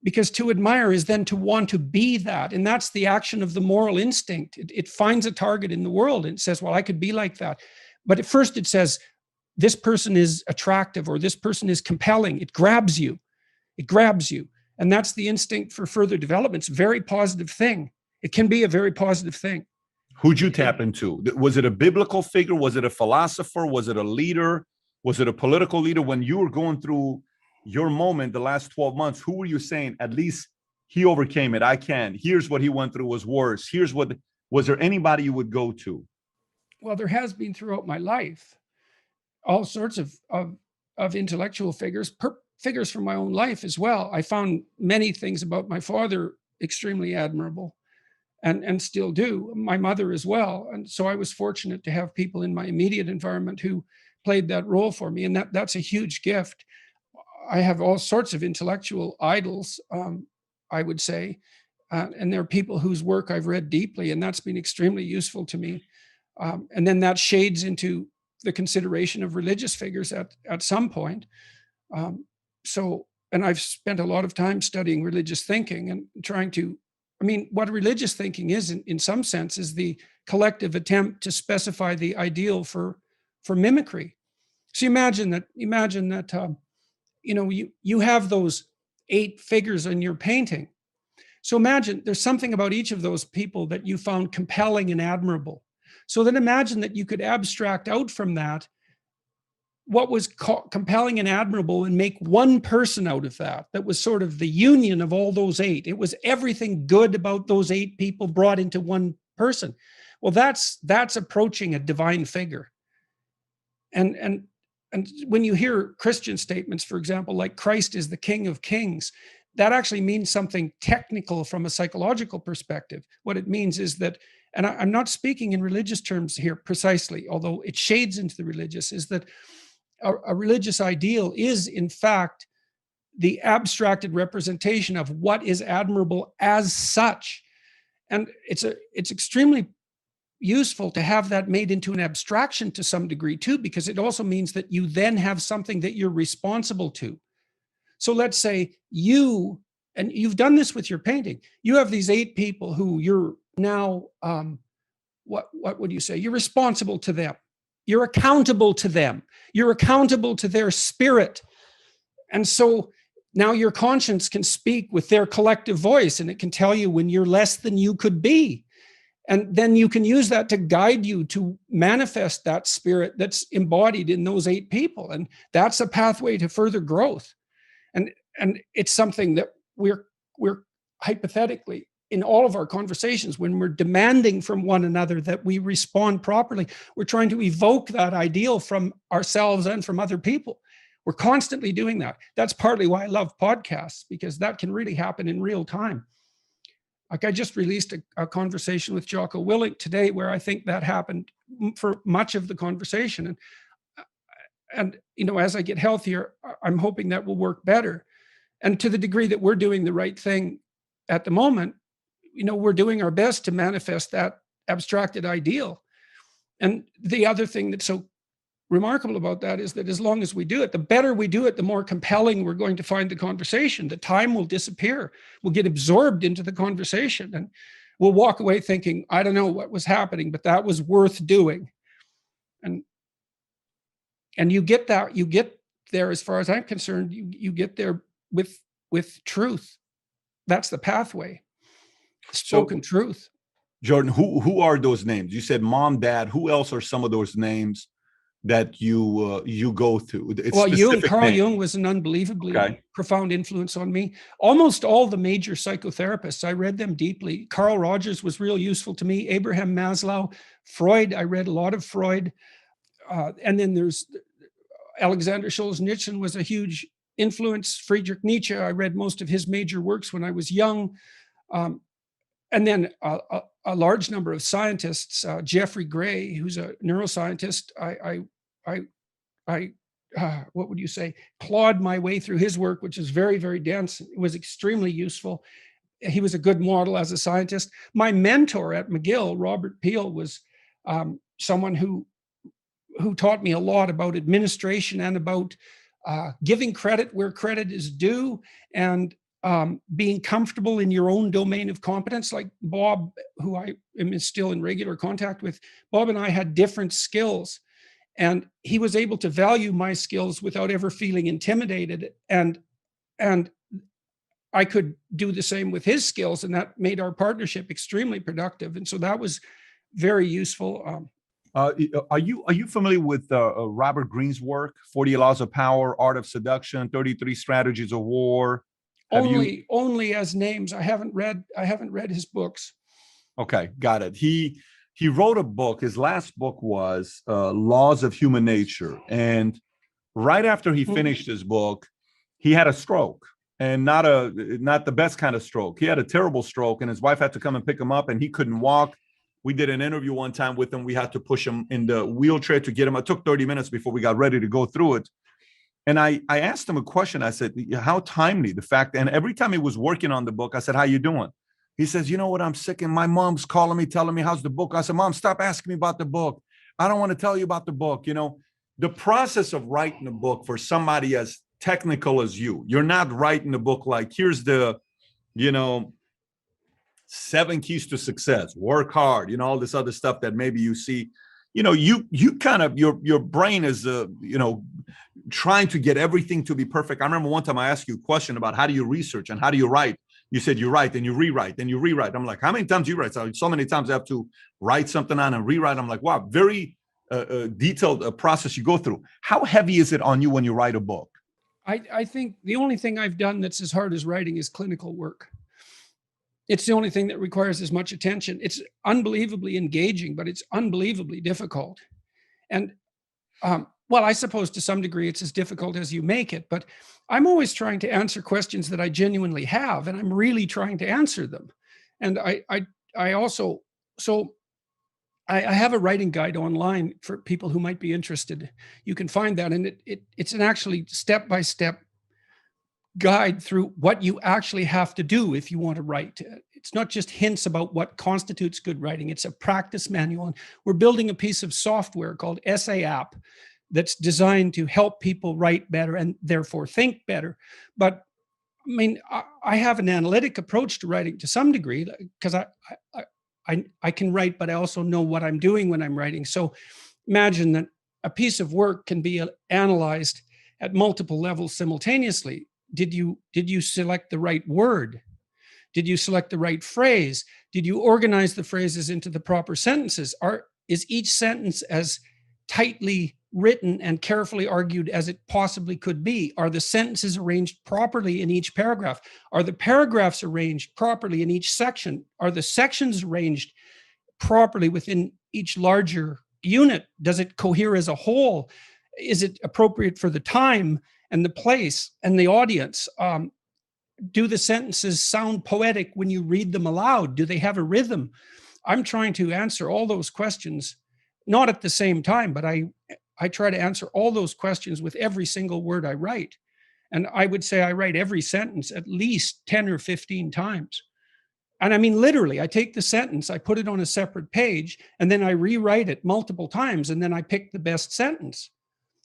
because to admire is then to want to be that, and that's the action of the moral instinct. It finds a target in the world and it says, well, I could be like that. But at first it says, this person is attractive, or this person is compelling. It grabs you. And that's the instinct for further development. It's a very positive thing. It can be a very positive thing. Who'd you tap into? Was it a biblical figure? Was it a philosopher? Was it a leader? Was it a political leader? When you were going through your moment the last 12 months, who were you saying, at least he overcame it, I can? Here's what he went through was worse. Was there anybody you would go to? Well, there has been throughout my life all sorts of intellectual figures, figures from my own life as well. I found many things about my father extremely admirable, and still do. My mother as well. And so I was fortunate to have people in my immediate environment who played that role for me, and that's a huge gift. I have all sorts of intellectual idols, I would say, and there are people whose work I've read deeply, and that's been extremely useful to me. And then that shades into the consideration of religious figures at some point. And I've spent a lot of time studying religious thinking and trying to, what religious thinking is in some sense is the collective attempt to specify the ideal for mimicry. So imagine that you have those 8 figures in your painting. So imagine there's something about each of those people that you found compelling and admirable. So then imagine that you could abstract out from that what was compelling and admirable, and make one person out of that was sort of the union of all those 8. It was everything good about those 8 people brought into one person. Well, that's approaching a divine figure. And when you hear Christian statements, for example, like Christ is the King of Kings, that actually means something technical from a psychological perspective. What it means is that, and I'm not speaking in religious terms here precisely, although it shades into the religious, is that a religious ideal is, in fact, the abstracted representation of what is admirable as such. And it's extremely useful to have that made into an abstraction to some degree too, because it also means that you then have something that you're responsible to. So let's say and you've done this with your painting, you have these 8 people who you're now, what would you say? You're responsible to them. You're accountable to them. You're accountable to their spirit. And so now your conscience can speak with their collective voice, and it can tell you when you're less than you could be. And then you can use that to guide you to manifest that spirit that's embodied in those 8 people. And that's a pathway to further growth. And it's something that we're hypothetically, in all of our conversations, when we're demanding from one another that we respond properly, we're trying to evoke that ideal from ourselves and from other people. We're constantly doing that. That's partly why I love podcasts, because that can really happen in real time. Like, I just released a conversation with Jocko Willink today, where I think that happened for much of the conversation. And as I get healthier, I'm hoping that will work better. And to the degree that we're doing the right thing at the moment, we're doing our best to manifest that abstracted ideal. And the other thing that's so remarkable about that is that as long as we do it, the better we do it, the more compelling we're going to find the conversation. The time will disappear. We'll get absorbed into the conversation, and we'll walk away thinking, I don't know what was happening, but that was worth doing. And you get there, as far as I'm concerned, you get there with truth. That's the pathway. Spoken truth. Jordan, who are those names? You said mom, dad. Who else are some of those names that you go through? Carl Jung was an unbelievably profound influence on me. Almost all the major psychotherapists, I read them deeply. Carl Rogers was real useful to me. Abraham Maslow, Freud, I read a lot of Freud. And then there's Alexander Solzhenitsyn was a huge influence. Friedrich Nietzsche, I read most of his major works when I was young. And then a large number of scientists, Jeffrey Gray, who's a neuroscientist, I what would you say, clawed my way through his work, which is very, very dense. It was extremely useful. He was a good model as a scientist. My mentor at McGill, Robert Peel, was someone who taught me a lot about administration and about giving credit where credit is due, and being comfortable in your own domain of competence. Like Bob, who I am still in regular contact with, Bob and I had different skills, and he was able to value my skills without ever feeling intimidated. And I could do the same with his skills, and that made our partnership extremely productive. And so that was very useful. Are you familiar with Robert Greene's work, 40 Laws of Power, Art of Seduction, 33 Strategies of War? Only as names. I haven't read his books. Okay, got it. He wrote a book. His last book was Laws of Human Nature. And right after he finished his book, he had a stroke, and not the best kind of stroke. He had a terrible stroke, and his wife had to come and pick him up, and he couldn't walk. We did an interview one time with him. We had to push him in the wheelchair to get him. It took 30 minutes before we got ready to go through it. And I asked him a question. I said, how timely the fact, and every time he was working on the book, I said, how you doing? He says, you know what, I'm sick, and my mom's calling me, telling me, how's the book? I said, Mom, stop asking me about the book. I don't want to tell you about the book. The process of writing a book for somebody as technical as you're not writing a book like, here's the, 7 keys to success, work hard, all this other stuff that maybe you see. You kind of, your brain is, trying to get everything to be perfect. I remember one time I asked you a question about how do you research and how do you write? You said you write and you rewrite and you rewrite. I'm like, how many times do you write? So many times I have to write something on and rewrite. I'm like, wow, very detailed process you go through. How heavy is it on you when you write a book? I think the only thing I've done that's as hard as writing is clinical work. It's the only thing that requires as much attention. It's unbelievably engaging, but it's unbelievably difficult. And well, I suppose to some degree it's as difficult as you make it, but I'm always trying to answer questions that I genuinely have, and I'm really trying to answer them. And I also, so I have a writing guide online for people who might be interested. You can find that, and it's an actually step-by-step guide through what you actually have to do if you want to write. It's not just hints about what constitutes good writing. It's a practice manual. And we're building a piece of software called Essay App that's designed to help people write better and therefore think better. But I mean, I have an analytic approach to writing to some degree, because I can write, but I also know what I'm doing when I'm writing. So imagine that a piece of work can be analyzed at multiple levels simultaneously. Did you select the right word? Did you select the right phrase? Did you organize the phrases into the proper sentences? Is each sentence as tightly written and carefully argued as it possibly could be? Are the sentences arranged properly in each paragraph? Are the paragraphs arranged properly in each section? Are the sections arranged properly within each larger unit? Does it cohere as a whole? Is it appropriate for the time and the place and the audience? Do the sentences sound poetic when you read them aloud? Do they have a rhythm? I'm trying to answer all those questions, not at the same time, but I try to answer all those questions with every single word I write. And I would say I write every sentence at least 10 or 15 times. And I mean, literally, I take the sentence, I put it on a separate page, and then I rewrite it multiple times, and then I pick the best sentence.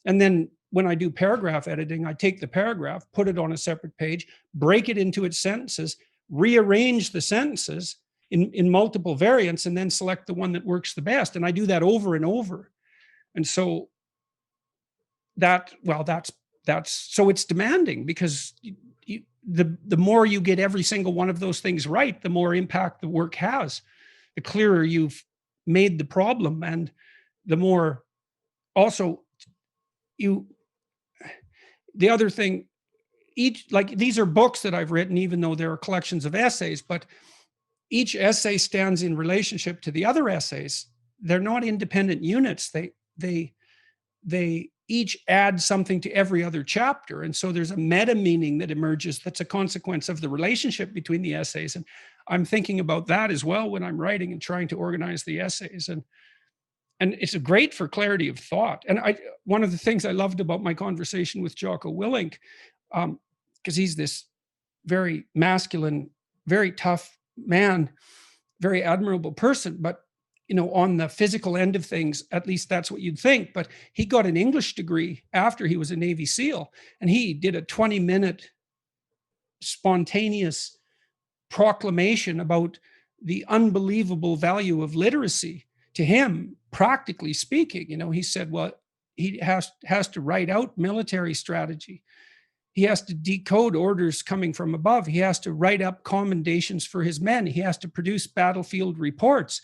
And then when I do paragraph editing, I take the paragraph, put it on a separate page, break it into its sentences, rearrange the sentences in multiple variants, and then select the one that works the best. And I do that over and over. And so that's so it's demanding, because the more you get every single one of those things right, the more impact the work has, the clearer you've made the problem, and the more also the other thing, these are books that I've written, even though they're collections of essays, but each essay stands in relationship to the other essays. They're not independent units. They each add something to every other chapter. And so there's a meta meaning that emerges that's a consequence of the relationship between the essays. And I'm thinking about that as well when I'm writing and trying to organize the essays. And it's great for clarity of thought. And one of the things I loved about my conversation with Jocko Willink, because he's this very masculine, very tough man, very admirable person, but on the physical end of things, at least that's what you'd think. But he got an English degree after he was a Navy SEAL, and he did a 20-minute spontaneous proclamation about the unbelievable value of literacy to him, practically speaking. He said, well, he has to write out military strategy. He has to decode orders coming from above. He has to write up commendations for his men. He has to produce battlefield reports.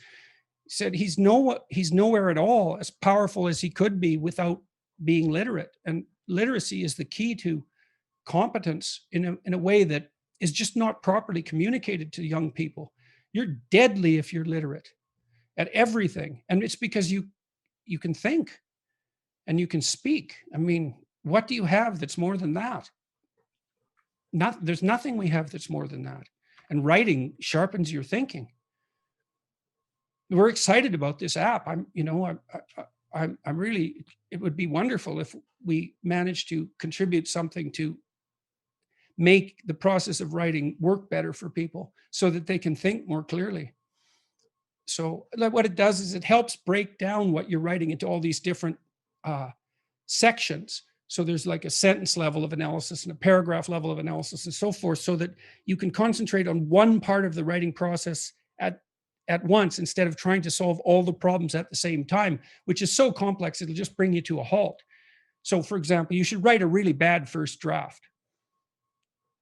He said he's nowhere at all as powerful as he could be without being literate. And literacy is the key to competence in a way that is just not properly communicated to young people. You're deadly if you're literate at everything. And it's because you can think and you can speak. I mean, what do you have that's more than that? There's nothing we have that's more than that. And writing sharpens your thinking. We're excited about this app. I'm really, it would be wonderful if we managed to contribute something to make the process of writing work better for people so that they can think more clearly. So what it does is it helps break down what you're writing into all these different sections. So there's like a sentence level of analysis and a paragraph level of analysis and so forth, so that you can concentrate on one part of the writing process at once, instead of trying to solve all the problems at the same time, which is so complex, it'll just bring you to a halt. So for example, you should write a really bad first draft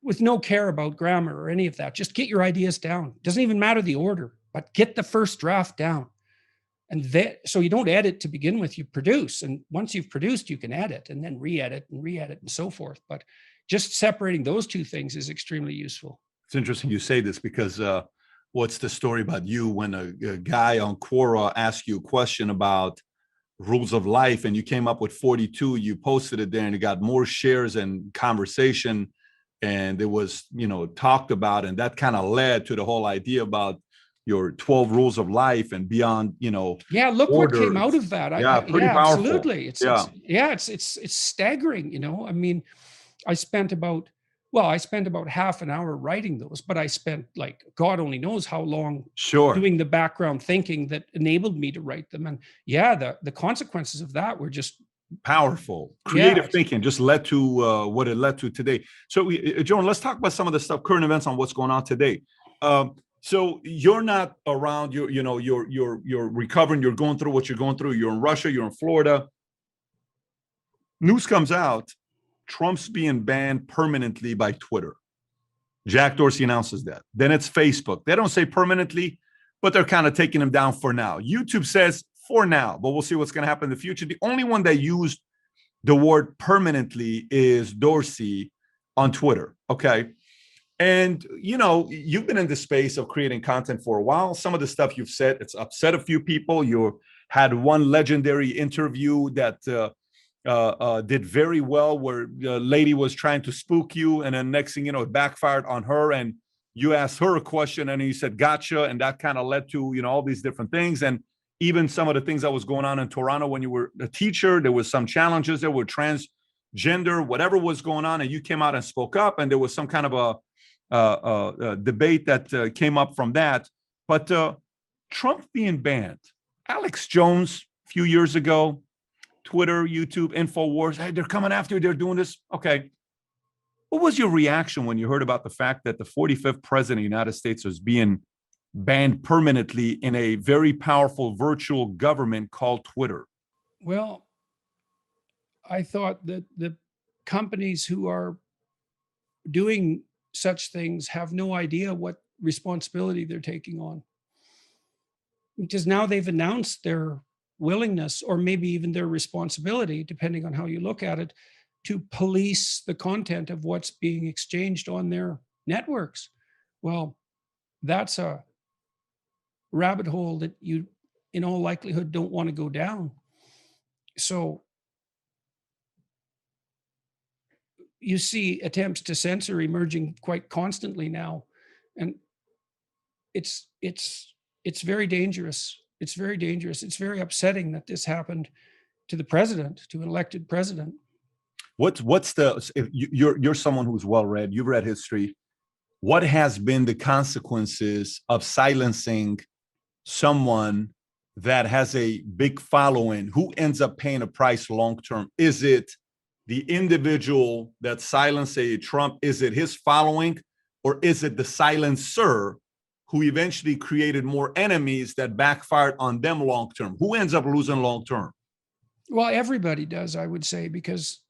with no care about grammar or any of that. Just get your ideas down. Doesn't even matter the order, but get the first draft down. And so you don't edit to begin with, you produce. And once you've produced, you can edit and then re-edit and so forth. But just separating those two things is extremely useful. It's interesting you say this, because what's the story about you when a guy on Quora asked you a question about rules of life and you came up with 42, you posted it there and it got more shares and conversation, and it was, talked about, and that kind of led to the whole idea about your 12 rules of life and beyond, yeah, look orders. What came out of that. Pretty powerful. Absolutely. It's staggering. I mean, I spent about half an hour writing those, but I spent God only knows how long doing the background thinking that enabled me to write them. And the consequences of that were just powerful. Creative thinking just led to what it led to today. So Jordan, let's talk about some of the stuff, current events on what's going on today. So you're not around, you're recovering, you're going through what you're going through. You're in Russia, you're in Florida. News comes out, Trump's being banned permanently by Twitter. Jack Dorsey announces that. Then it's Facebook. They don't say permanently, but they're kind of taking him down for now. YouTube says for now, but we'll see what's going to happen in the future. The only one that used the word permanently is Dorsey on Twitter. Okay. And, you know, you've been in the space of creating content for a while. Some of the stuff you've said, it's upset a few people. You had one legendary interview that did very well, where the lady was trying to spook you, and then next thing you know, it backfired on her, and you asked her a question and you said gotcha, and that kind of led to, you know, all these different things. And even some of the things that was going on in Toronto when you were a teacher, there was some challenges, there were transgender, whatever was going on, and you came out and spoke up, and there was some kind of a debate that came up from that. But Trump being banned, Alex Jones a few years ago, Twitter, YouTube, InfoWars, hey, they're coming after you, they're doing this. Okay. What was your reaction when you heard about the fact that the 45th president of the United States was being banned permanently in a very powerful virtual government called Twitter? Well, I thought that the companies who are doing such things have no idea what responsibility they're taking on. Because now they've announced their willingness, or maybe even their responsibility, depending on how you look at it, to police the content of what's being exchanged on their networks. Well, that's a rabbit hole that you, in all likelihood, don't want to go down. So you see attempts to censor emerging quite constantly now, and it's very dangerous. It's very dangerous. It's very upsetting that this happened to the president, to an elected president. What's the, if you're someone who's well read, you've read history, what has been the consequences of silencing someone that has a big following? Who ends up paying a price long term? Is it the individual that silenced a Trump? Is it his following, or is it the silencer who eventually created more enemies that backfired on them long term? Who ends up losing long term? Well, everybody does, I would say, because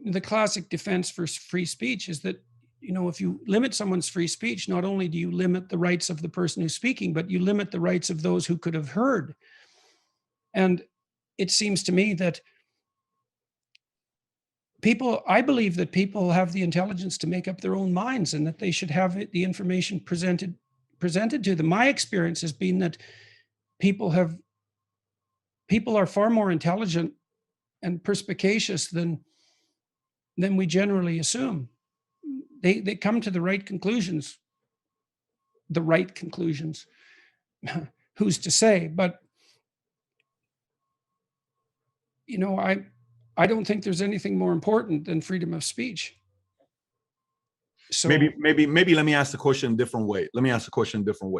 the classic defense for free speech is that, you know, if you limit someone's free speech, not only do you limit the rights of the person who's speaking, but you limit the rights of those who could have heard. And it seems to me that I believe that people have the intelligence to make up their own minds, and that they should have the information presented to them. My experience has been that people are far more intelligent and perspicacious than we generally assume. They come to the right conclusions. Who's to say? But, you know, I don't think there's anything more important than freedom of speech. So maybe let me ask the question a different way.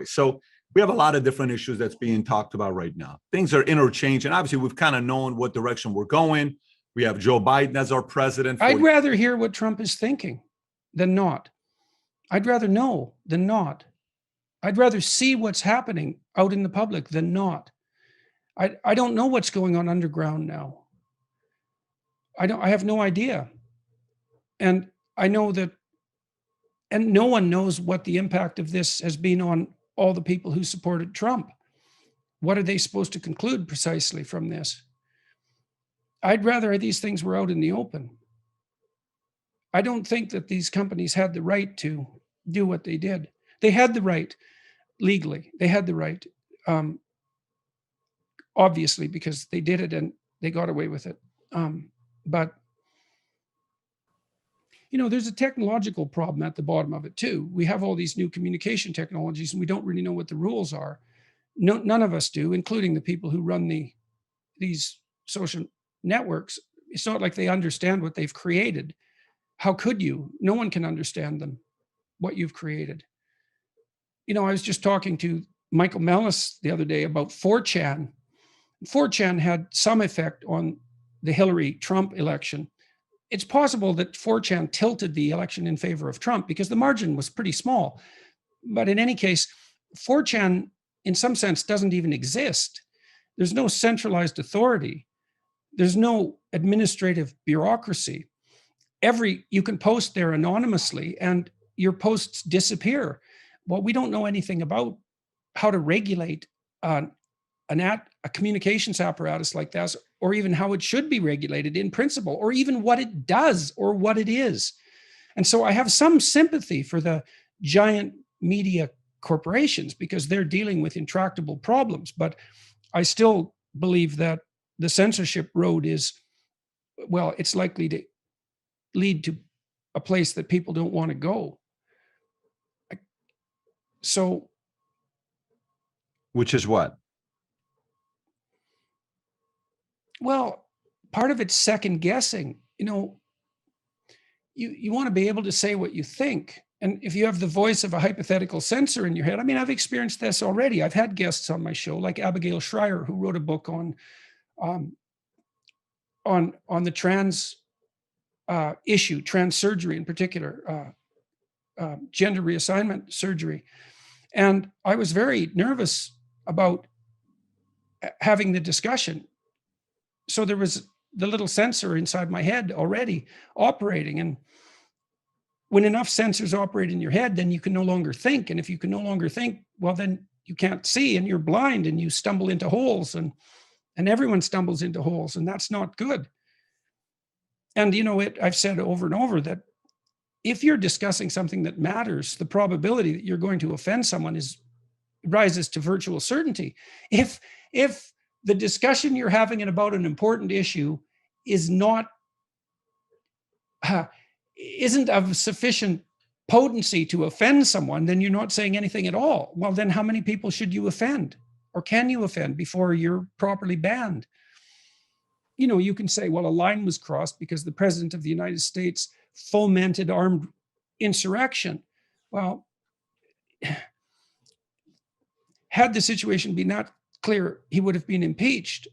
So we have a lot of different issues that's being talked about right now. Things are interchanged, and obviously we've kind of known what direction we're going. We have Joe Biden as our president. I'd rather hear what Trump is thinking than not. I'd rather know than not. I'd rather see what's happening out in the public than not. I don't know what's going on underground now. I have no idea. And I know that, and no one knows what the impact of this has been on all the people who supported Trump. What are they supposed to conclude precisely from this? I'd rather these things were out in the open. I don't think that these companies had the right to do what they did. They had the right legally. They had the right, obviously, because they did it and they got away with it. But, you know, there's a technological problem at the bottom of it too. We have all these new communication technologies, and we don't really know what the rules are. No, none of us do, including the people who run these social networks. It's not like they understand what they've created. How could you? No one can understand them, what you've created. You know, I was just talking to Michael Mellis the other day about 4chan. 4chan had some effect on the Hillary-Trump election. It's possible that 4chan tilted the election in favor of Trump because the margin was pretty small. But in any case, 4chan, in some sense, doesn't even exist. There's no centralized authority. There's no administrative bureaucracy. You can post there anonymously and your posts disappear. Well, we don't know anything about how to regulate a communications apparatus like that, or even how it should be regulated in principle, or even what it does or what it is. And so I have some sympathy for the giant media corporations because they're dealing with intractable problems. But I still believe that the censorship road is, well, it's likely to lead to a place that people don't want to go. So, which is what? Well, part of it's second guessing. You want to be able to say what you think. And if you have the voice of a hypothetical censor in your head, I mean, I've experienced this already. I've had guests on my show, like Abigail Schreier, who wrote a book on the trans issue, trans surgery in particular, gender reassignment surgery. And I was very nervous about having the discussion. So there was the little sensor inside my head already operating. And when enough sensors operate in your head, then you can no longer think. And if you can no longer think, well, then you can't see and you're blind and you stumble into holes, and everyone stumbles into holes, and that's not good. And I've said over and over that if you're discussing something that matters, the probability that you're going to offend someone rises to virtual certainty. If the discussion you're having about an important issue isn't of sufficient potency to offend someone, then you're not saying anything at all. Well, then how many people should you offend, or can you offend before you're properly banned? You can say, well, a line was crossed because the president of the United States fomented armed insurrection. Well, had the situation been not clear, he would have been impeached.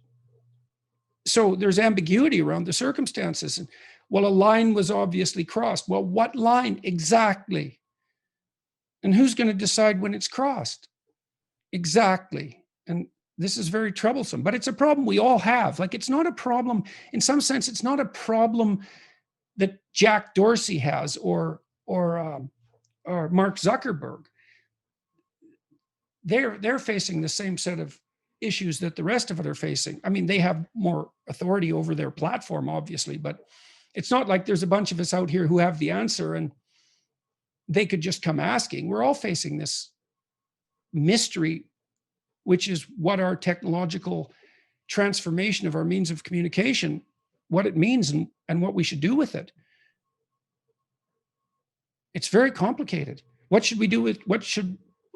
So there's ambiguity around the circumstances. And, well, a line was obviously crossed. Well, what line exactly? And who's going to decide when it's crossed? Exactly. And this is very troublesome, but it's a problem we all have. Like, it's not a problem, in some sense, it's not a problem that Jack Dorsey has or Mark Zuckerberg. They're facing the same set of issues that the rest of it are facing. I mean, they have more authority over their platform, obviously, but it's not like there's a bunch of us out here who have the answer and they could just come asking. We're all facing this mystery, which is what our technological transformation of our means of communication, what it means and what we should do with it. It's very complicated. What should we do with,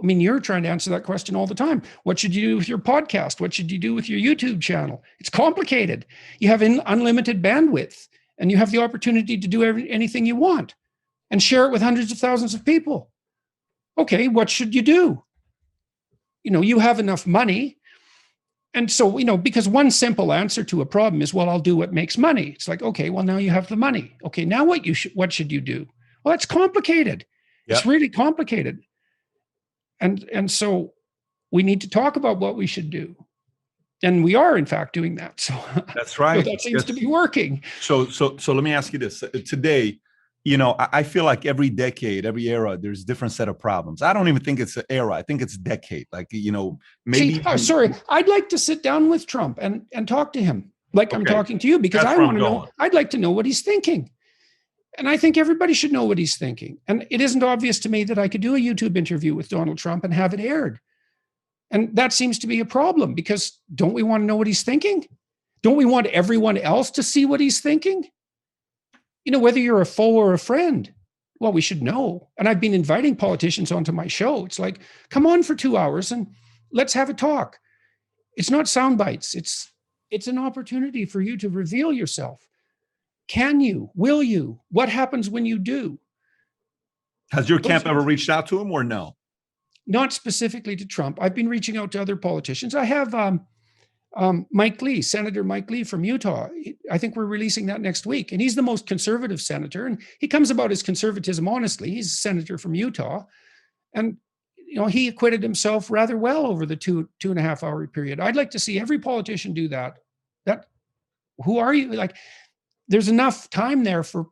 you're trying to answer that question all the time. What should you do with your podcast? What should you do with your YouTube channel? It's complicated. You have unlimited bandwidth and you have the opportunity to do anything you want and share it with hundreds of thousands of people. Okay, what should you do? You have enough money. And so, because one simple answer to a problem is, well, I'll do what makes money. It's like, okay, well, now you have the money. Okay, now what should you do? Well, that's complicated. Yep. It's really complicated. And so we need to talk about what we should do. And we are, in fact, doing that. So that's right. So that seems to be working. So let me ask you this. Today, I feel like every decade, every era, there's a different set of problems. I don't even think it's an era. I think it's a decade. Like, maybe. Sorry, I'd like to sit down with Trump and talk to him like I'm talking to you, because I want to know. I'd like to know what he's thinking. And I think everybody should know what he's thinking. And it isn't obvious to me that I could do a YouTube interview with Donald Trump and have it aired. And that seems to be a problem, because don't we want to know what he's thinking? Don't we want everyone else to see what he's thinking? Whether you're a foe or a friend, well, we should know. And I've been inviting politicians onto my show. It's like, come on for 2 hours and let's have a talk. It's not sound bites. It's an opportunity for you to reveal yourself. Can you? Will you? What happens when you do? Has your camp ever reached out to him or no? Not specifically to Trump. I've been reaching out to other politicians. I have Mike Lee, Senator Mike Lee from Utah. I think we're releasing that next week. And he's the most conservative senator. And he comes about his conservatism honestly. He's a senator from Utah. And he acquitted himself rather well over the two and a half hour period. I'd like to see every politician do that. Who are you? Like, there's enough time there for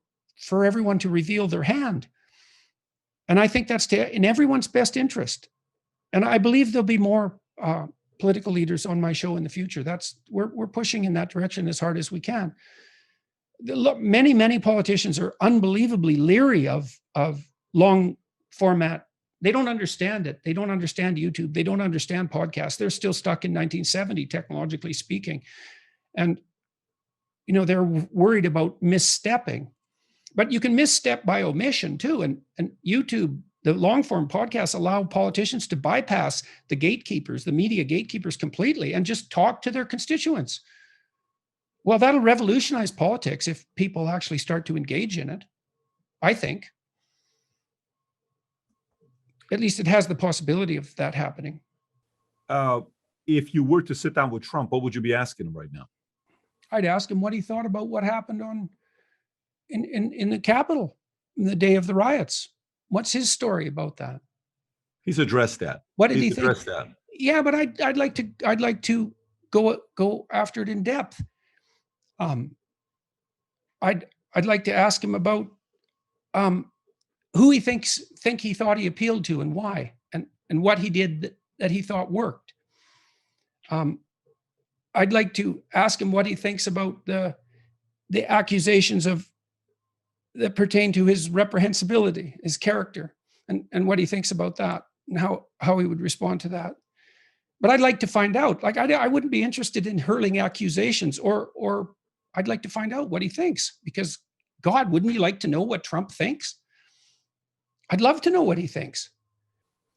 everyone to reveal their hand. And I think that's in everyone's best interest. And I believe there'll be more political leaders on my show in the future. We're pushing in that direction as hard as we can. Many politicians are unbelievably leery of long format. They don't understand it. They don't understand YouTube. They don't understand podcasts. They're still stuck in 1970, technologically speaking. And, they're worried about misstepping. But you can misstep by omission too. And YouTube, the long form podcasts allow politicians to bypass the gatekeepers, the media gatekeepers completely, and just talk to their constituents. Well, that'll revolutionize politics if people actually start to engage in it, I think. At least it has the possibility of that happening. If you were to sit down with Trump, what would you be asking him right now? I'd ask him what he thought about what happened in the Capitol in the day of the riots. What's his story about that? He's addressed that. What did he think? Addressed that. Yeah, but I'd like to go after it in depth. I'd like to ask him about who he think he thought he appealed to and why, and what he did that he thought worked. I'd like to ask him what he thinks about the accusations that pertain to his reprehensibility, his character, and what he thinks about that, and how he would respond to that. But I'd like to find out. Like, I wouldn't be interested in hurling accusations, or I'd like to find out what he thinks, because God, wouldn't you like to know what Trump thinks? I'd love to know what he thinks.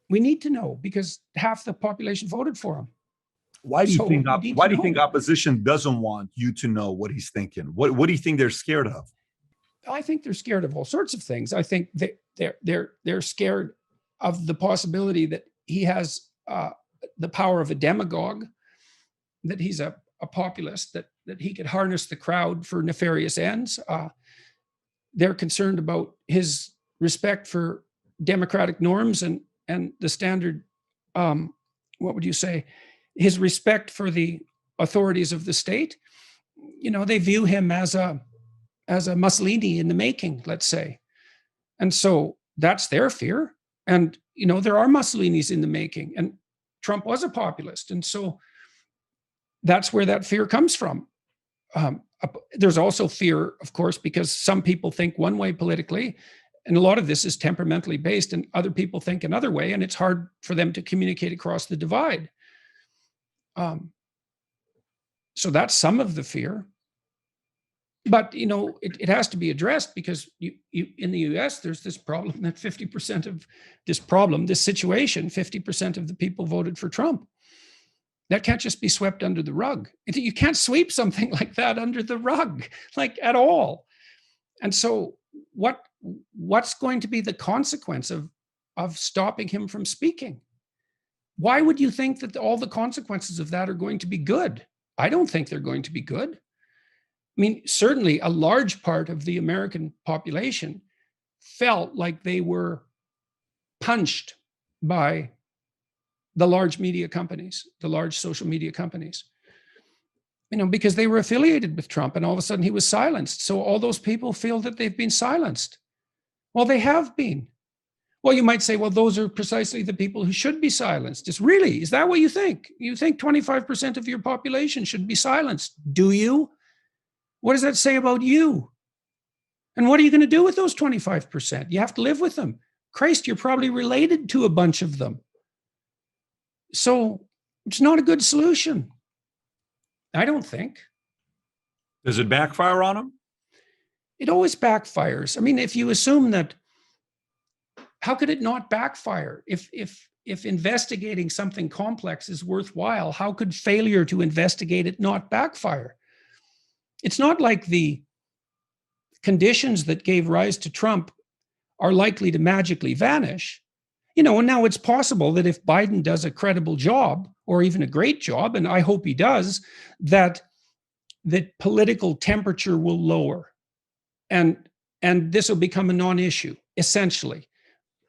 We need to know, because half the population voted for him. Why do you think opposition doesn't want you to know what he's thinking? What do you think they're scared of? I think they're scared of all sorts of things. I think they're scared of the possibility that he has the power of a demagogue, that he's a populist, that he could harness the crowd for nefarious ends. They're concerned about his respect for democratic norms and the standard, what would you say, his respect for the authorities of the state. They view him as a Mussolini in the making, let's say. And so that's their fear. And, there are Mussolinis in the making, and Trump was a populist. And so that's where that fear comes from. There's also fear, of course, because some people think one way politically, and a lot of this is temperamentally based, and other people think another way, and it's hard for them to communicate across the divide. So that's some of the fear. But, it has to be addressed, because you in the US, there's this problem that 50% of this situation, 50% of the people voted for Trump. That can't just be swept under the rug. You can't sweep something like that under the rug, like, at all. And so what's going to be the consequence of stopping him from speaking? Why would you think that all the consequences of that are going to be good? I don't think they're going to be good. I mean, certainly a large part of the American population felt like they were punched by the large media companies, the large social media companies, because they were affiliated with Trump, and all of a sudden he was silenced. So all those people feel that they've been silenced. Well, they have been. Well, you might say, well, those are precisely the people who should be silenced. Is that what you think? You think 25% of your population should be silenced? Do you? What does that say about you? And what are you going to do with those 25%? You have to live with them. Christ, you're probably related to a bunch of them. So it's not a good solution, I don't think. Does it backfire on them? It always backfires. I mean, if you assume that, how could it not backfire? If investigating something complex is worthwhile, how could failure to investigate it not backfire? It's not like the conditions that gave rise to Trump are likely to magically vanish. And now it's possible that if Biden does a credible job, or even a great job, and I hope he does, that political temperature will lower, and this will become a non-issue, essentially.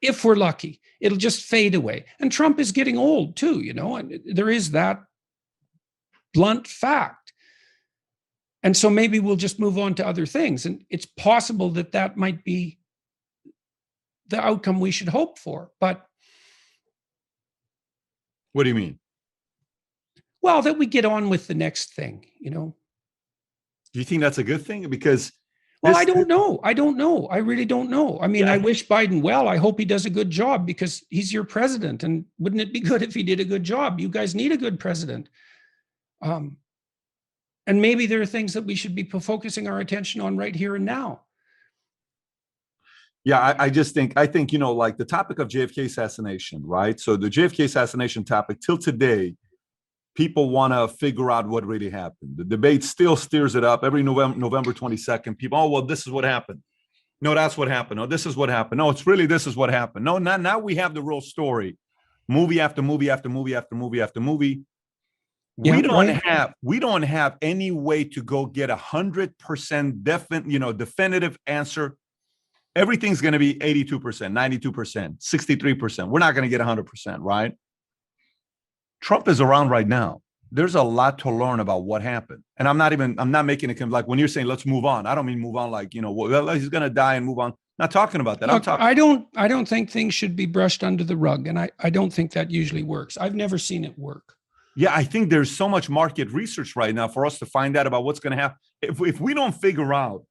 If we're lucky, it'll just fade away. And Trump is getting old too, and there is that blunt fact. And so maybe we'll just move on to other things. And it's possible that that might be the outcome we should hope for. But What do you mean? well, that we get on with the next thing, you know. Do you think that's a good thing? Because Well, I don't know. I don't know. I really don't know. I mean, Yeah. I wish Biden well. I hope he does a good job because he's your president. And wouldn't it be good if he did a good job? You guys need a good president. And maybe there are things that we should be focusing our attention on right here and now. Yeah, I just think, you know, like the topic of JFK assassination, right? So the JFK assassination topic till today, people want to figure out what really happened. The debate still steers it up every November 22nd. People, oh, well, this is what happened. No, that's what happened. No, this is what happened. No, it's really, this is what happened. No, now we have the real story. Movie after movie after movie after movie after movie. Yeah, we don't have any way to go get 100% definitive answer. Everything's going to be 82%, 92%, 63%. We're not going to get 100%, right? Trump is around right now. There's a lot to learn about what happened. And I'm not making it like when you're saying, let's move on. I don't mean move on like, you know, well, he's going to die and move on. Not talking about that. Look, I don't think things should be brushed under the rug. And I don't think that usually works. I've never seen it work. Yeah, I think there's so much market research right now for us to find out about what's going to happen. If we don't figure out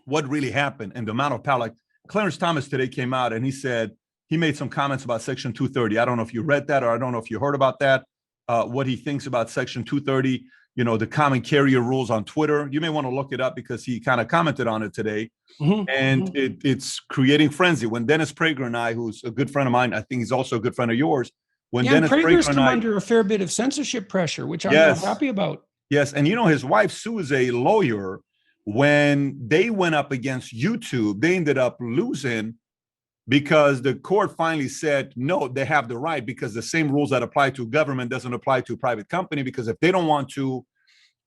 what really happened and the amount of power, like Clarence Thomas today came out and he said, he made some comments about Section 230. I don't know if you read that or I don't know if you heard about that, what he thinks about Section 230, you know, the common carrier rules on Twitter. You may want to look it up because he kind of commented on it today. And it's creating frenzy. When Dennis Prager and I, who's a good friend of mine, I think he's also a good friend of yours, when Dennis Prager's Prager come under a fair bit of censorship pressure, which I'm not happy about. Yes, and you know, his wife, Sue, is a lawyer. When they went up against YouTube, they ended up losing because the court finally said, no, they have the right because the same rules that apply to government doesn't apply to a private company, because if they don't want to,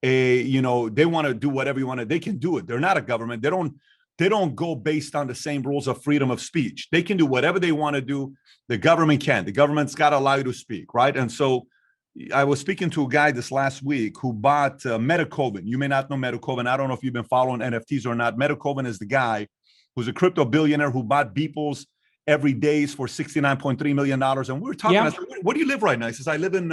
they want to do whatever you want to, they can do it. They're not a government. They don't go based on the same rules of freedom of speech. They can do whatever they want to do. The government can. The government's got to allow you to speak, right? And so I was speaking to a guy this last week who bought Metacoven. You may not know Metacoven. I don't know if you've been following NFTs or not. Metacoven is the guy who's a crypto billionaire who bought Beeple's every days for $69.3 million. And we were talking, I said, where do you live right now? He says, I live in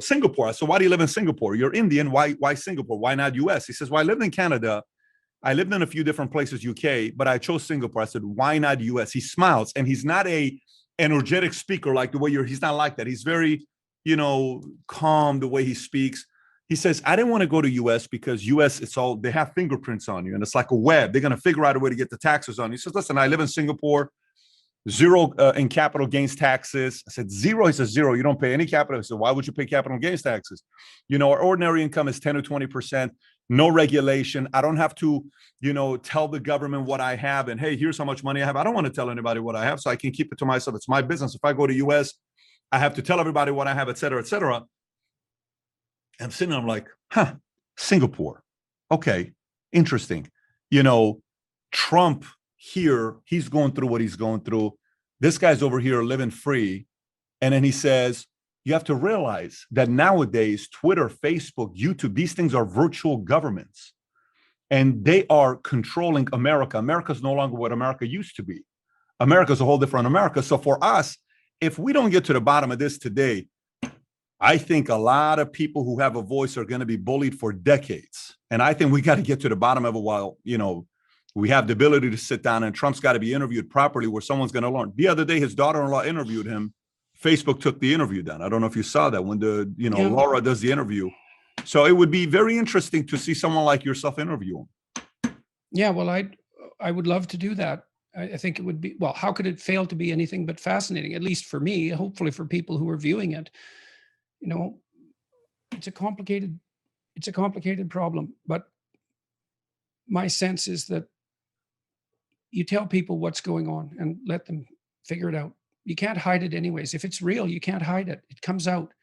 Singapore. I said, why do you live in Singapore? You're Indian. Why Singapore? Why not US? He says, well, I lived in Canada. I lived in a few different places, UK, but I chose Singapore. I said, why not US? He smiles, and he's not a energetic speaker like the way he's not like that. He's very, calm the way he speaks. He says, I didn't want to go to US because US, they have fingerprints on you and it's like a web. They're going to figure out a way to get the taxes on you. He says, listen, I live in Singapore, zero in capital gains taxes. I said, zero. He says, zero. You don't pay any capital. I said, why would you pay capital gains taxes? Our ordinary income is 10 or 20%, no regulation. I don't have to, tell the government what I have and, hey, here's how much money I have. I don't want to tell anybody what I have, so I can keep it to myself. It's my business. If I go to US, I have to tell everybody what I have, et cetera, et cetera. I'm sitting there, I'm like, Singapore. Okay, interesting. Trump here, he's going through what he's going through. This guy's over here living free. And then he says, you have to realize that nowadays, Twitter, Facebook, YouTube, these things are virtual governments. And they are controlling America. America's no longer what America used to be. America's a whole different America. So for us, if we don't get to the bottom of this today, I think a lot of people who have a voice are going to be bullied for decades. And I think we got to get to the bottom of it while, we have the ability to sit down, and Trump's got to be interviewed properly where someone's going to learn. The other day, his daughter-in-law interviewed him. Facebook took the interview down. I don't know if you saw that when Laura does the interview. So it would be very interesting to see someone like yourself interview him. Yeah, well, I would love to do that. I think it would be, well, how could it fail to be anything but fascinating, at least for me, hopefully for people who are viewing it. It's a complicated problem, but my sense is that you tell people what's going on and let them figure it out. You can't hide it anyways. If it's real, you can't hide it. It comes out.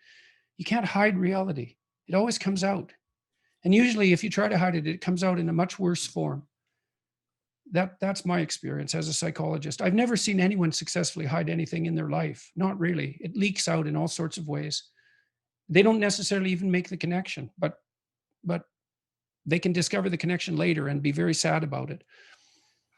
You can't hide reality. It always comes out. And usually if you try to hide it, it comes out in a much worse form. That's my experience as a psychologist. I've never seen anyone successfully hide anything in their life. Not really. It leaks out in all sorts of ways. they don't necessarily even make the connection, but they can discover the connection later and be very sad about it.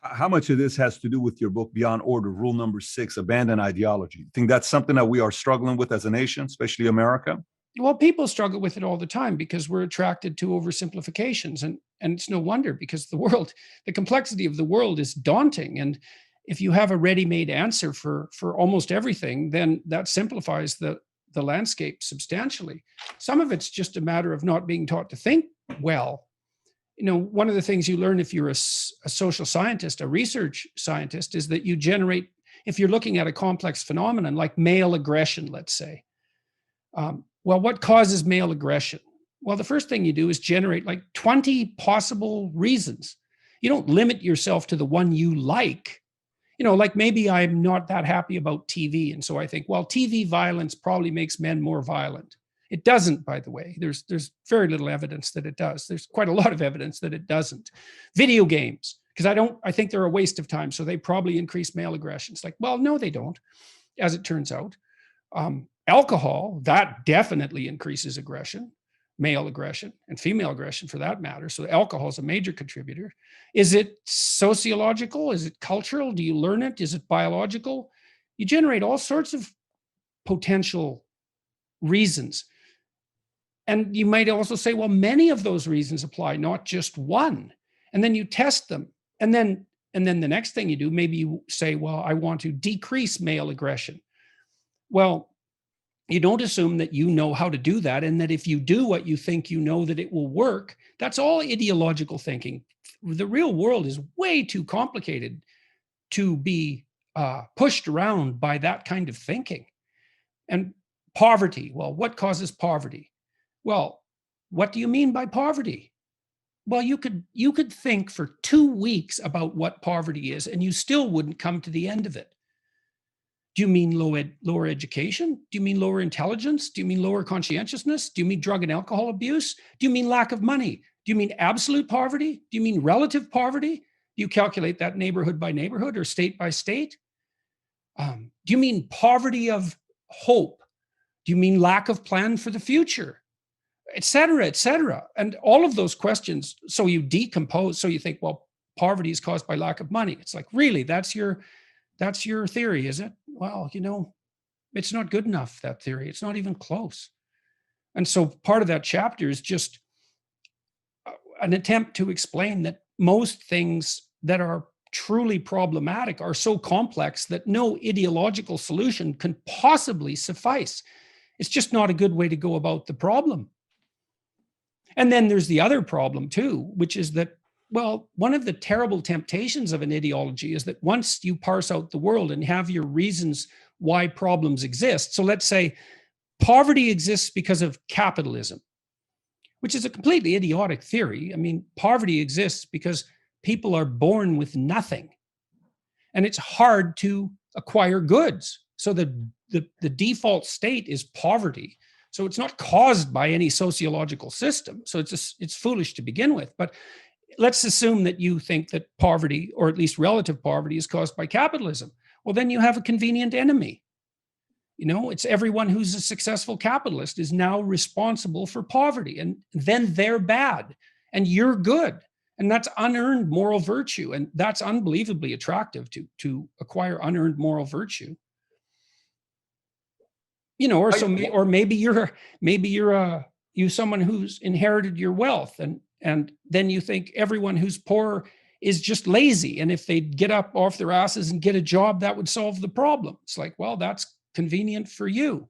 How much of this has to do with your book, Beyond Order, rule number 6, abandon ideology? I think that's something that we are struggling with as a nation, especially America. Well, people struggle with it all the time because we're attracted to oversimplifications, and it's no wonder, because the complexity of the world is daunting. And if you have a ready-made answer for almost everything, then that simplifies the landscape substantially. Some of it's just a matter of not being taught to think well. One of the things you learn if you're a social scientist, a research scientist, is that you generate, if you're looking at a complex phenomenon like male aggression, let's say, well, what causes male aggression? Well, the first thing you do is generate like 20 possible reasons. You don't limit yourself to the one you like. Like maybe I'm not that happy about TV. And so I think, well, TV violence probably makes men more violent. It doesn't, by the way. There's very little evidence that it does. There's quite a lot of evidence that it doesn't. Video games, because I think they're a waste of time. So they probably increase male aggression. It's like, well, no, they don't, as it turns out. Alcohol, that definitely increases aggression, male aggression and female aggression for that matter. So alcohol is a major contributor. Is it sociological? Is it cultural? Do you learn it? Is it biological? You generate all sorts of potential reasons. And you might also say, well, many of those reasons apply, not just one. And then you test them. And then the next thing you do, maybe you say, well, I want to decrease male aggression. Well, you don't assume that you know how to do that, and that if you do what you think you know, that it will work. That's all ideological thinking. The real world is way too complicated to be pushed around by that kind of thinking. And poverty, well, what causes poverty? Well, what do you mean by poverty? Well, you could think for 2 weeks about what poverty is, and you still wouldn't come to the end of it. Do you mean lower education? Do you mean lower intelligence? Do you mean lower conscientiousness? Do you mean drug and alcohol abuse? Do you mean lack of money? Do you mean absolute poverty? Do you mean relative poverty? Do you calculate that neighborhood by neighborhood or state by state? Do you mean poverty of hope? Do you mean lack of plan for the future? Et cetera, et cetera. And all of those questions, so you decompose, so you think, well, poverty is caused by lack of money. It's like, really, that's your theory, is it? Well, it's not good enough, that theory. It's not even close. And so part of that chapter is just an attempt to explain that most things that are truly problematic are so complex that no ideological solution can possibly suffice. It's just not a good way to go about the problem. And then there's the other problem too, which is that, well, one of the terrible temptations of an ideology is that once you parse out the world and have your reasons why problems exist. So let's say poverty exists because of capitalism, which is a completely idiotic theory. I mean, poverty exists because people are born with nothing, and it's hard to acquire goods. So the default state is poverty. So it's not caused by any sociological system. So it's foolish to begin with. But let's assume that you think that poverty, or at least relative poverty, is caused by capitalism. Well, then you have a convenient enemy. It's everyone who's a successful capitalist is now responsible for poverty, and then they're bad and you're good. And that's unearned moral virtue. And that's unbelievably attractive to acquire unearned moral virtue. Or maybe you're someone who's inherited your wealth, and then you think everyone who's poor is just lazy. And if they'd get up off their asses and get a job, that would solve the problem. It's like, well, that's convenient for you,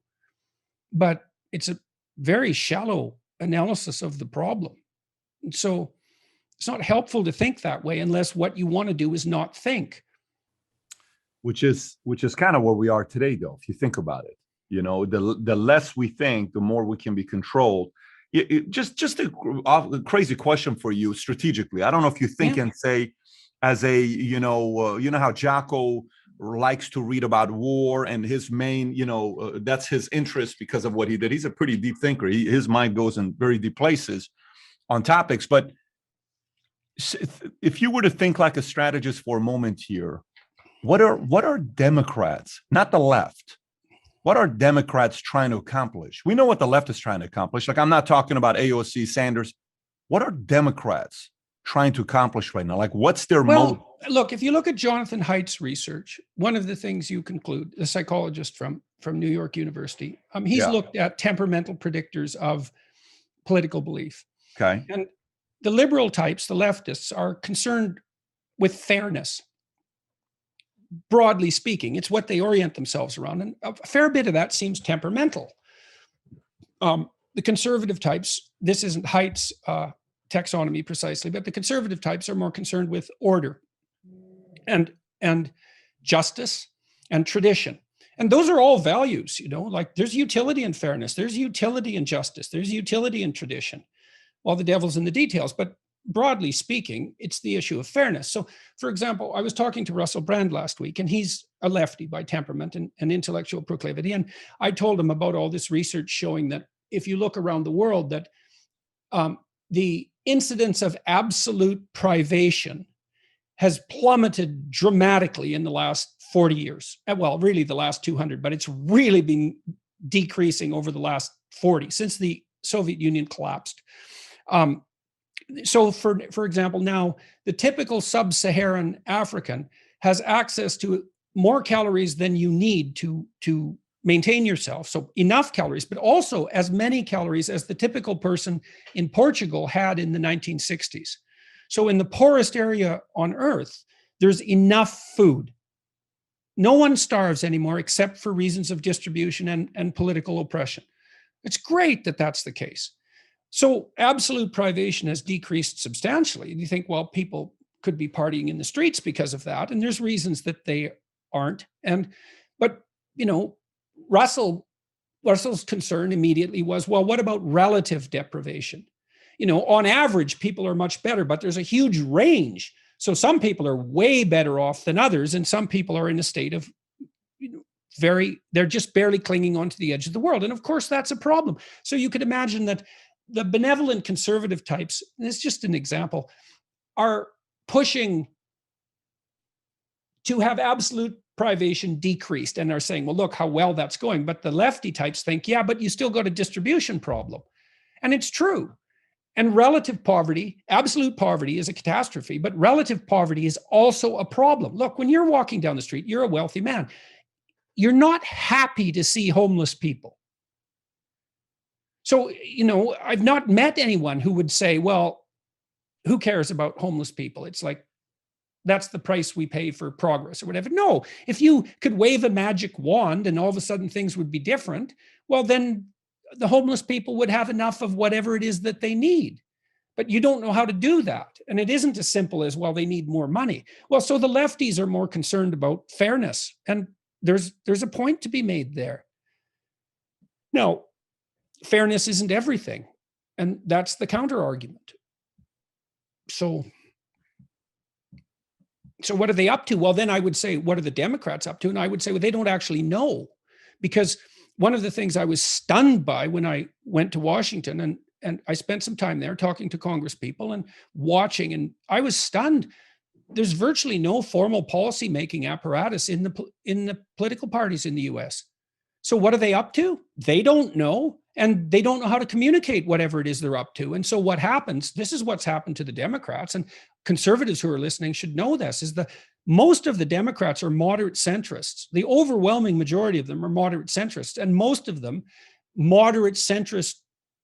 but it's a very shallow analysis of the problem. And so it's not helpful to think that way unless what you want to do is not think. Which is kind of where we are today, though, if you think about it. The less we think, the more we can be controlled. Just a crazy question for you strategically. I don't know if you think and say, as a, how Jocko likes to read about war, and his main, that's his interest because of what he did. He's a pretty deep thinker. His mind goes in very deep places on topics. But if you were to think like a strategist for a moment here, what are Democrats, not the left, What are Democrats trying to accomplish? We know what the left is trying to accomplish. Like, I'm not talking about AOC, Sanders. What are Democrats trying to accomplish right now? Like, what's their motive? Well, look, if you look at Jonathan Haidt's research, one of the things you conclude, the psychologist from New York University, he's looked at temperamental predictors of political belief. Okay. And the liberal types, the leftists, are concerned with fairness. Broadly speaking, it's what they orient themselves around. And a fair bit of that seems temperamental. The conservative types, this isn't Haidt's taxonomy precisely, but the conservative types are more concerned with order and justice and tradition. And those are all values, like there's utility in fairness, there's utility in justice, there's utility in tradition. Well, the devil's in the details, but broadly speaking, it's the issue of fairness. So, for example, I was talking to Russell Brand last week, and he's a lefty by temperament and intellectual proclivity. And I told him about all this research showing that if you look around the world, that the incidence of absolute privation has plummeted dramatically in the last 40 years. Well, really the last 200, but it's really been decreasing over the last 40 since the Soviet Union collapsed. So for example, now the typical sub-Saharan African has access to more calories than you need to maintain yourself. So enough calories, but also as many calories as the typical person in Portugal had in the 1960s. So in the poorest area on earth, there's enough food. No one starves anymore except for reasons of distribution and political oppression. It's great that that's the case. So absolute privation has decreased substantially. And you think, well, people could be partying in the streets because of that. And there's reasons that they aren't. But Russell's concern immediately was, well, what about relative deprivation? On average, people are much better, but there's a huge range. So some people are way better off than others. And some people are in a state of they're just barely clinging onto the edge of the world. And of course, that's a problem. So you could imagine that the benevolent conservative types, and it's just an example, are pushing to have absolute privation decreased and are saying, well, look how well that's going. But the lefty types think, yeah, but you still got a distribution problem. And it's true. And relative poverty, absolute poverty is a catastrophe, but relative poverty is also a problem. Look, when you're walking down the street, you're a wealthy man. You're not happy to see homeless people. So, I've not met anyone who would say, well, who cares about homeless people? It's like, that's the price we pay for progress or whatever. No, if you could wave a magic wand and all of a sudden things would be different, well, then the homeless people would have enough of whatever it is that they need. But you don't know how to do that. And it isn't as simple as, well, they need more money. Well, so the lefties are more concerned about fairness. And there's a point to be made there. Now, fairness isn't everything. And that's the counter argument. So what are they up to? Well, then I would say, what are the Democrats up to? And I would say, well, they don't actually know. Because one of the things I was stunned by when I went to Washington, and I spent some time there talking to Congress people and watching, and I was stunned. There's virtually no formal policy-making apparatus in the political parties in the US. So what are they up to? They don't know. And they don't know how to communicate whatever it is they're up to. And so what happens, this is what's happened to the Democrats, and conservatives who are listening should know this, is most of the Democrats are moderate centrists. The overwhelming majority of them are moderate centrists. And most of them, moderate centrist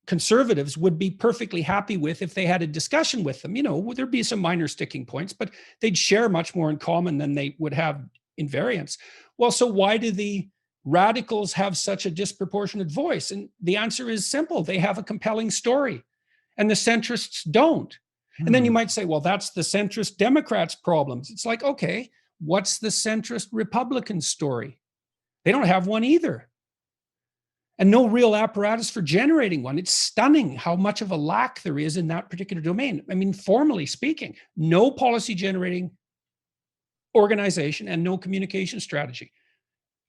conservatives, would be perfectly happy with if they had a discussion with them. There'd be some minor sticking points, but they'd share much more in common than they would have in variance. Well, so why do the radicals have such a disproportionate voice? And the answer is simple. They have a compelling story, and the centrists don't. And then you might say, well, that's the centrist Democrats' problems. It's like, okay, what's the centrist Republican story? They don't have one either. And no real apparatus for generating one. It's stunning how much of a lack there is in that particular domain. I mean, formally speaking, no policy generating organization and no communication strategy.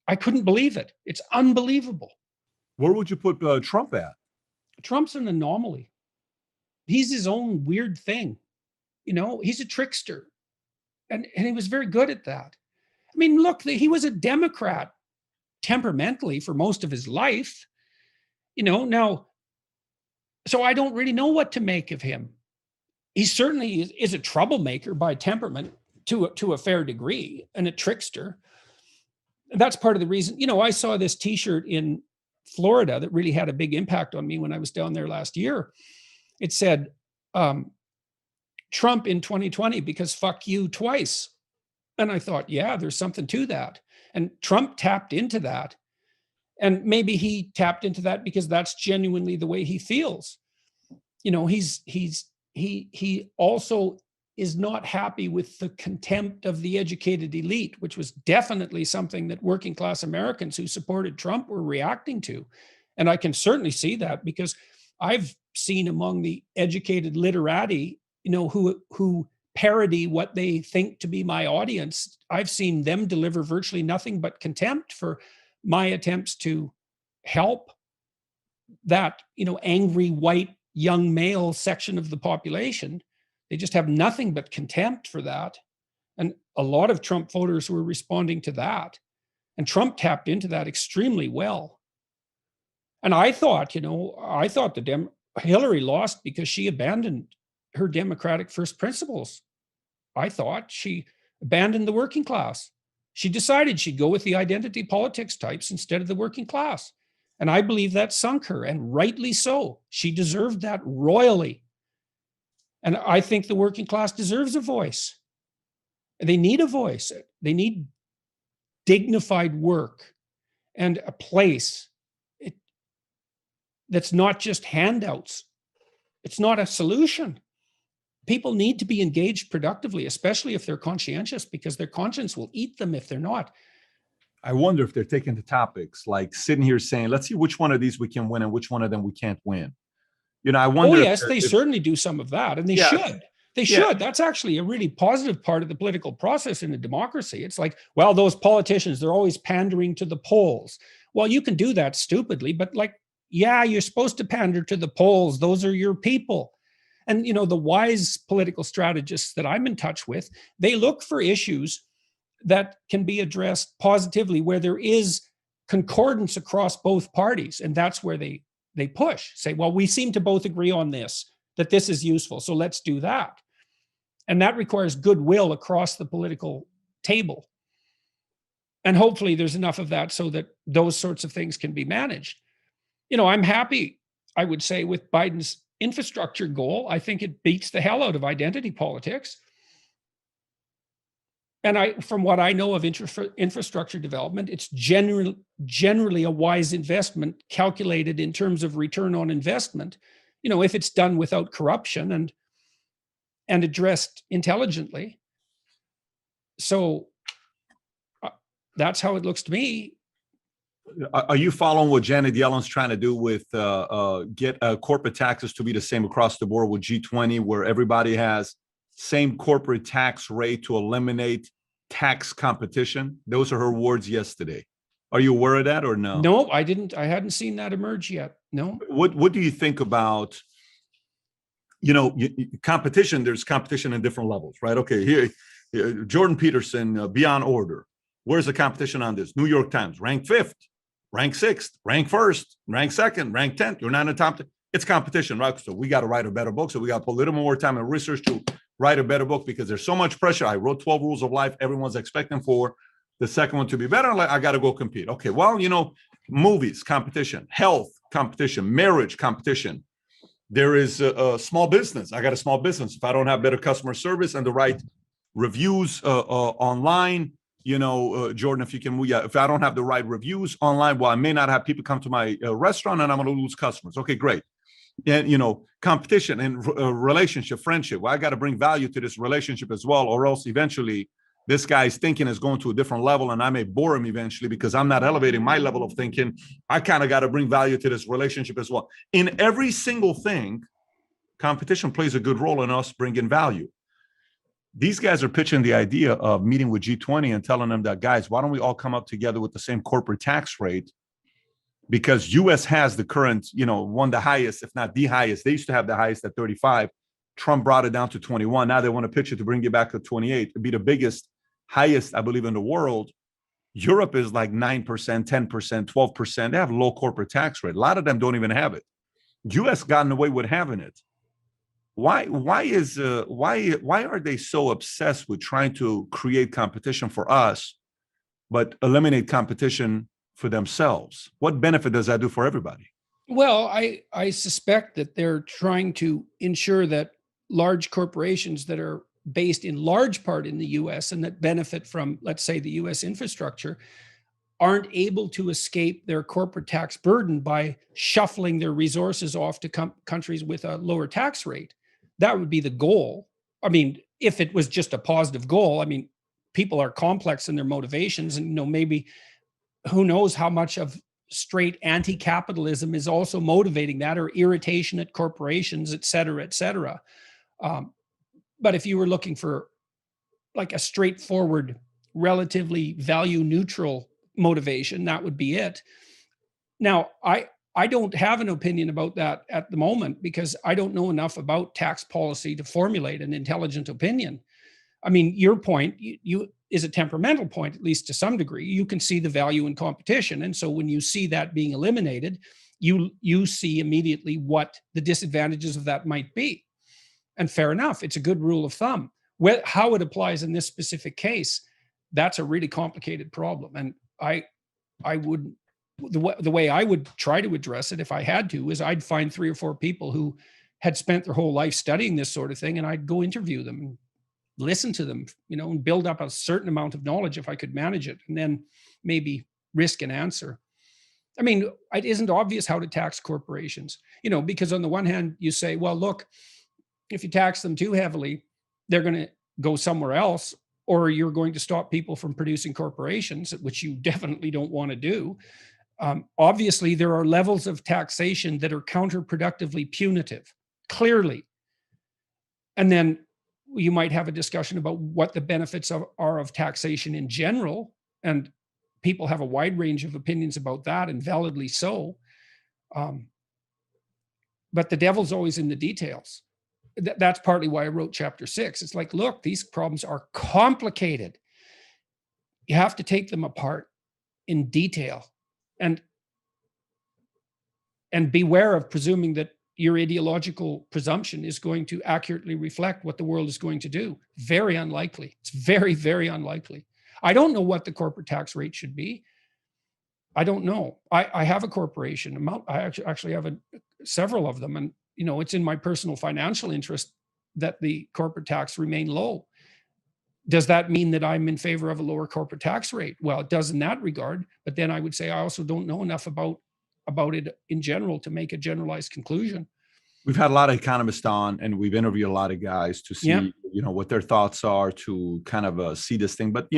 I couldn't believe it. It's unbelievable. Where would you put Trump at? Trump's an anomaly. He's his own weird thing. He's a trickster. And he was very good at that. I mean, look, he was a Democrat temperamentally for most of his life. Now, so I don't really know what to make of him. He certainly is a troublemaker by temperament to a fair degree, and a trickster. That's part of the reason. I saw this T-shirt in Florida that really had a big impact on me when I was down there last year. It said, Trump in 2020 because fuck you twice. And I thought, yeah, there's something to that. And Trump tapped into that. And maybe he tapped into that because that's genuinely the way he feels. He also is not happy with the contempt of the educated elite, which was definitely something that working class Americans who supported Trump were reacting to. And I can certainly see that because I've seen among the educated literati, who parody what they think to be my audience, I've seen them deliver virtually nothing but contempt for my attempts to help that, angry white young male section of the population. They just have nothing but contempt for that. And a lot of Trump voters were responding to that. And Trump tapped into that extremely well. And I thought, Hillary lost because she abandoned her democratic first principles. I thought she abandoned the working class. She decided she'd go with the identity politics types instead of the working class. And I believe that sunk her, and rightly so. She deserved that royally. And I think the working class deserves a voice. They need a voice. They need dignified work and a place that's not just handouts. It's not a solution. People need to be engaged productively, especially if they're conscientious, because their conscience will eat them if they're not. I wonder if they're taking the topics, like sitting here saying, let's see which one of these we can win and which one of them we can't win. I wonder. Oh, yes, they certainly do some of that, and they should. They should. Yeah. That's actually a really positive part of the political process in a democracy. It's like, well, those politicians, they're always pandering to the polls. Well, you can do that stupidly, but you're supposed to pander to the polls. Those are your people. And, the wise political strategists that I'm in touch with, they look for issues that can be addressed positively where there is concordance across both parties. And that's where they push, say, well, we seem to both agree on this, that this is useful. So let's do that. And that requires goodwill across the political table. And hopefully there's enough of that so that those sorts of things can be managed. I'm happy, I would say, with Biden's infrastructure goal. I think it beats the hell out of identity politics. And from what I know of infrastructure development, it's generally a wise investment calculated in terms of return on investment, if it's done without corruption and addressed intelligently. So that's how it looks to me. Are you following what Janet Yellen's trying to do with get corporate taxes to be the same across the board with G20, where everybody has same corporate tax rate to eliminate tax competition? Those are her words yesterday. Are you aware of that or no? No, I didn't. I hadn't seen that emerge yet. No. What do you think about, competition? There's competition in different levels, right? Okay, here, Jordan Peterson, Beyond Order. Where's the competition on this? New York Times, ranked 5th, ranked 6th, ranked 1st, ranked 2nd, ranked 10th. You're not in the top 10. It's competition, right? So we got to write a better book. So we got to put a little more time and research to write a better book because there's so much pressure. I wrote 12 Rules of Life. Everyone's expecting for the second one to be better. I got to go compete. Okay, well, movies, competition, health, competition, marriage, competition. There is a small business. I got a small business. If I don't have better customer service and the right reviews online, Jordan, if you can, if I don't have the right reviews online, well, I may not have people come to my restaurant and I'm going to lose customers. Okay, great. And, competition and relationship, friendship. Well, I got to bring value to this relationship as well, or else eventually this guy's thinking is going to a different level and I may bore him eventually because I'm not elevating my level of thinking. I kind of got to bring value to this relationship as well. In every single thing, competition plays a good role in us bringing value. These guys are pitching the idea of meeting with G20 and telling them that, guys, why don't we all come up together with the same corporate tax rate? Because U.S. has the current, one of the highest, if not the highest. They used to have the highest at 35. Trump brought it down to 21. Now they want to pitch it to bring it back to 28. It'd be the biggest, highest, I believe, in the world. Europe is like 9%, 10%, 12%. They have low corporate tax rate. A lot of them don't even have it. US gotten away with having it. Why are they so obsessed with trying to create competition for us, but eliminate competition for themselves? What benefit does that do for everybody? Well, I suspect that they're trying to ensure that large corporations that are based in large part in the US and that benefit from, let's say, the US infrastructure, aren't able to escape their corporate tax burden by shuffling their resources off to countries with a lower tax rate. That would be the goal. I mean, if it was just a positive goal, I mean, people are complex in their motivations, and maybe who knows how much of straight anti-capitalism is also motivating that, or irritation at corporations, et cetera, et cetera. But if you were looking for like a straightforward, relatively value neutral motivation, that would be it. Now, I don't have an opinion about that at the moment because I don't know enough about tax policy to formulate an intelligent opinion. I mean, your point you is a temperamental point, at least to some degree. You can see the value in competition, and so when you see that being eliminated, you see immediately what the disadvantages of that might be. And fair enough, it's a good rule of thumb. How it applies in this specific case, that's a really complicated problem. And I would, the way I would try to address it if I had to is I'd find 3 or 4 people who had spent their whole life studying this sort of thing, and I'd go interview them and listen to them, and build up a certain amount of knowledge if I could manage it, and then maybe risk an answer. I mean, it isn't obvious how to tax corporations, because on the one hand you say, well, look, if you tax them too heavily, they're going to go somewhere else, or you're going to stop people from producing corporations, which you definitely don't want to do. Obviously, there are levels of taxation that are counterproductively punitive, clearly. And then you might have a discussion about what the benefits are of taxation in general. And people have a wide range of opinions about that, and validly so. But the devil's always in the details. That's partly why I wrote chapter 6. It's like, look, these problems are complicated. You have to take them apart in detail, and beware of presuming that your ideological presumption is going to accurately reflect what the world is going to do. Very unlikely. It's very, very unlikely. I don't know what the corporate tax rate should be. I don't know. I have a corporation. I actually have several of them, and it's in my personal financial interest that the corporate tax remain low. Does that mean that I'm in favor of a lower corporate tax rate? Well, it does in that regard, but then I would say I also don't know enough about it in general to make a generalized conclusion. We've had a lot of economists on, and we've interviewed a lot of guys to see, what their thoughts are, to kind of see this thing. But,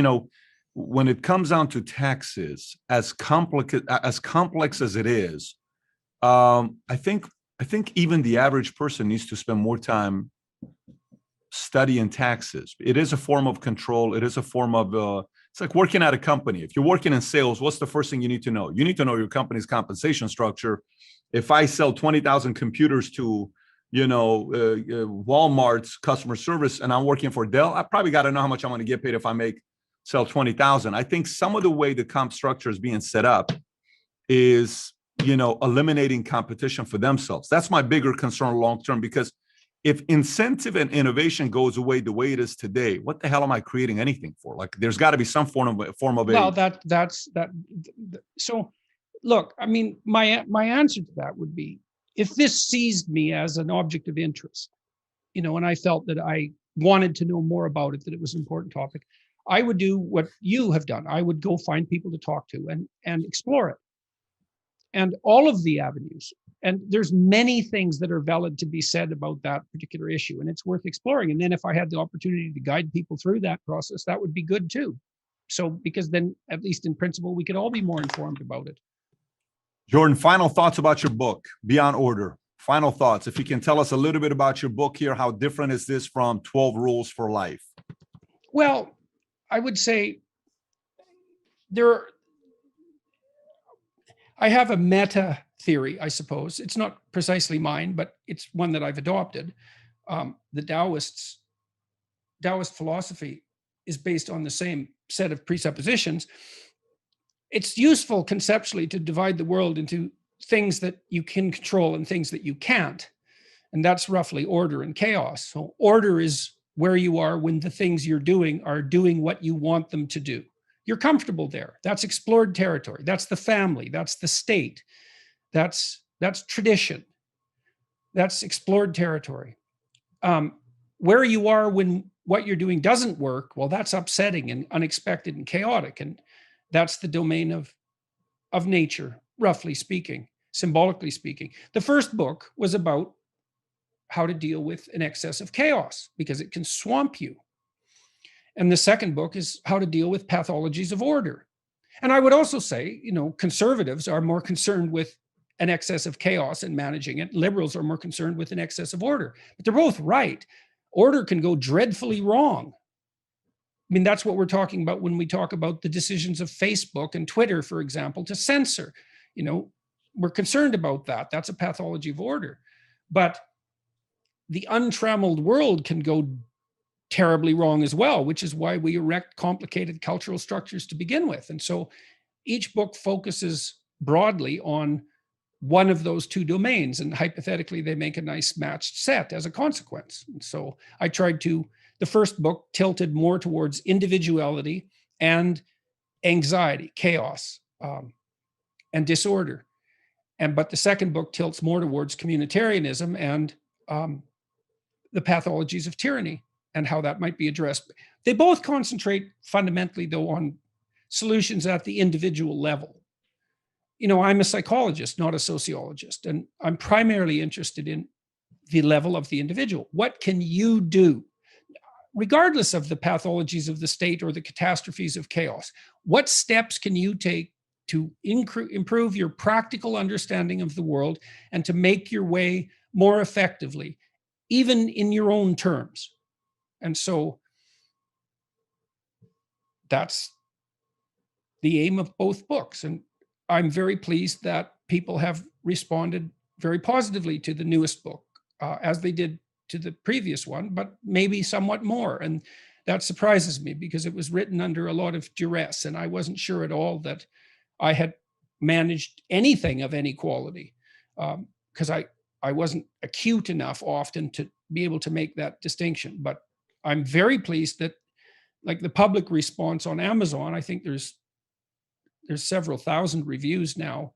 when it comes down to taxes, as complex as it is, I think even the average person needs to spend more time studying taxes. It is a form of control. It is a form of, it's like working at a company. If you're working in sales, what's the first thing you need to know? You need to know your company's compensation structure. If I sell 20,000 computers to, Walmart's customer service, and I'm working for Dell, I probably got to know how much I'm going to get paid if I sell 20,000. I think some of the way the comp structure is being set up is, eliminating competition for themselves. That's my bigger concern long-term, because if incentive and innovation goes away the way it is today, what the hell am I creating anything for? Like, there's got to be some form of well, that's. So look, I mean, my answer to that would be, if this seized me as an object of interest, and I felt that I wanted to know more about it, that it was an important topic, I would do what you have done. I would go find people to talk to and explore it. And all of the avenues. And there's many things that are valid to be said about that particular issue, and it's worth exploring. And then if I had the opportunity to guide people through that process, that would be good too. So, because then, at least in principle, we could all be more informed about it. Jordan, final thoughts about your book, Beyond Order. Final thoughts. If you can tell us a little bit about your book here, how different is this from 12 Rules for Life? Well, I would say I have a meta theory, I suppose. It's not precisely mine, but it's one that I've adopted. The Taoist philosophy is based on the same set of presuppositions. it's useful conceptually to divide the world into things that you can control and things that you can't. And that's roughly order and chaos. So order is where you are when the things you're doing are doing what you want them to do. You're comfortable there. That's explored territory. That's the family. That's the state. That's tradition. That's explored territory. Where you are when what you're doing doesn't work, well, that's upsetting and unexpected and chaotic. And that's the domain of nature, roughly speaking, symbolically speaking. The first book was about how to deal with an excess of chaos because it can swamp you. And the second book is how to deal with pathologies of order. And I would also say, conservatives are more concerned with an excess of chaos and managing it. Liberals are more concerned with an excess of order. But they're both right. Order can go dreadfully wrong. I mean, that's what we're talking about when we talk about the decisions of Facebook and Twitter, for example, to censor. We're concerned about that. That's a pathology of order. But the untrammeled world can go terribly wrong as well, which is why we erect complicated cultural structures to begin with. And so each book focuses broadly on one of those two domains, and hypothetically they make a nice matched set as a consequence. And so the first book tilted more towards individuality and anxiety, chaos, and disorder. But the second book tilts more towards communitarianism and the pathologies of tyranny and how that might be addressed. They both concentrate fundamentally, though, on solutions at the individual level. I'm a psychologist, not a sociologist, and I'm primarily interested in the level of the individual. What can you do, regardless of the pathologies of the state or the catastrophes of chaos? What steps can you take to improve your practical understanding of the world and to make your way more effectively, even in your own terms? And so that's the aim of both books. And I'm very pleased that people have responded very positively to the newest book, as they did to the previous one, but maybe somewhat more. And that surprises me because it was written under a lot of duress, and I wasn't sure at all that I had managed anything of any quality, because I wasn't acute enough often to be able to make that distinction. But I'm very pleased that, like, the public response on Amazon, I think there's several thousand reviews now,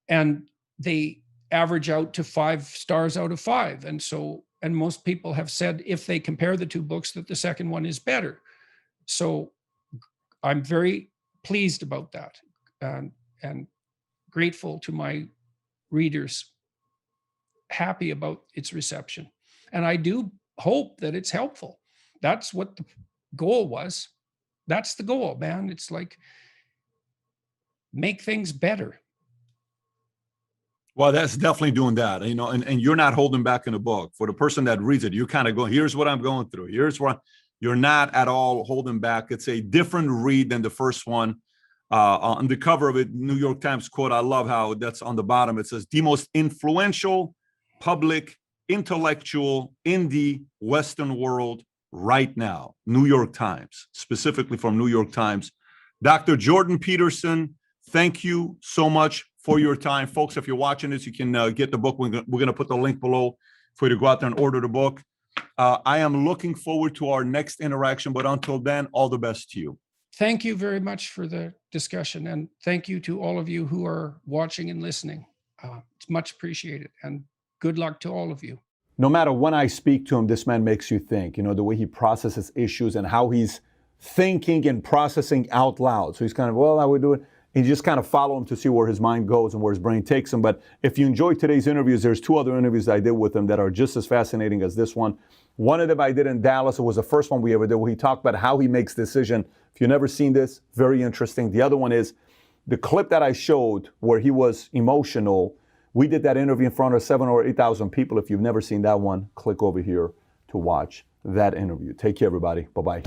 and they average out to 5 stars out of 5. And most people have said, if they compare the two books, that the second one is better. So I'm very pleased about that, and grateful to my readers, happy about its reception. And I do hope that it's helpful. That's what the goal was. That's the goal, man. It's like, make things better. Well, that's definitely doing that, and you're not holding back in the book. For the person that reads it, you're kind of going, here's what I'm going through. Here's what you're not at all holding back. It's a different read than the first one. On the cover of it, New York Times quote, I love how that's on the bottom. It says, the most influential public intellectual in the Western world right now. New York Times, specifically from New York Times. Dr. Jordan Peterson, thank you so much for your time. Folks, if you're watching this, you can get the book. We're going to put the link below for you to go out there and order the book. I am looking forward to our next interaction, but until then, all the best to you. Thank you very much for the discussion, and thank you to all of you who are watching and listening. It's much appreciated, and good luck to all of you. No matter when I speak to him, this man makes you think, the way he processes issues and how he's thinking and processing out loud. So he's kind of, well, I would do it. And you just kind of follow him to see where his mind goes and where his brain takes him. But if you enjoyed today's interviews, there's 2 other interviews I did with him that are just as fascinating as this one. One of them I did in Dallas. It was the first one we ever did, where he talked about how he makes decision. If you've never seen this, very interesting. The other one is the clip that I showed where he was emotional. We did that interview in front of 7,000 or 8,000 people. If you've never seen that one, click over here to watch that interview. Take care, everybody. Bye-bye.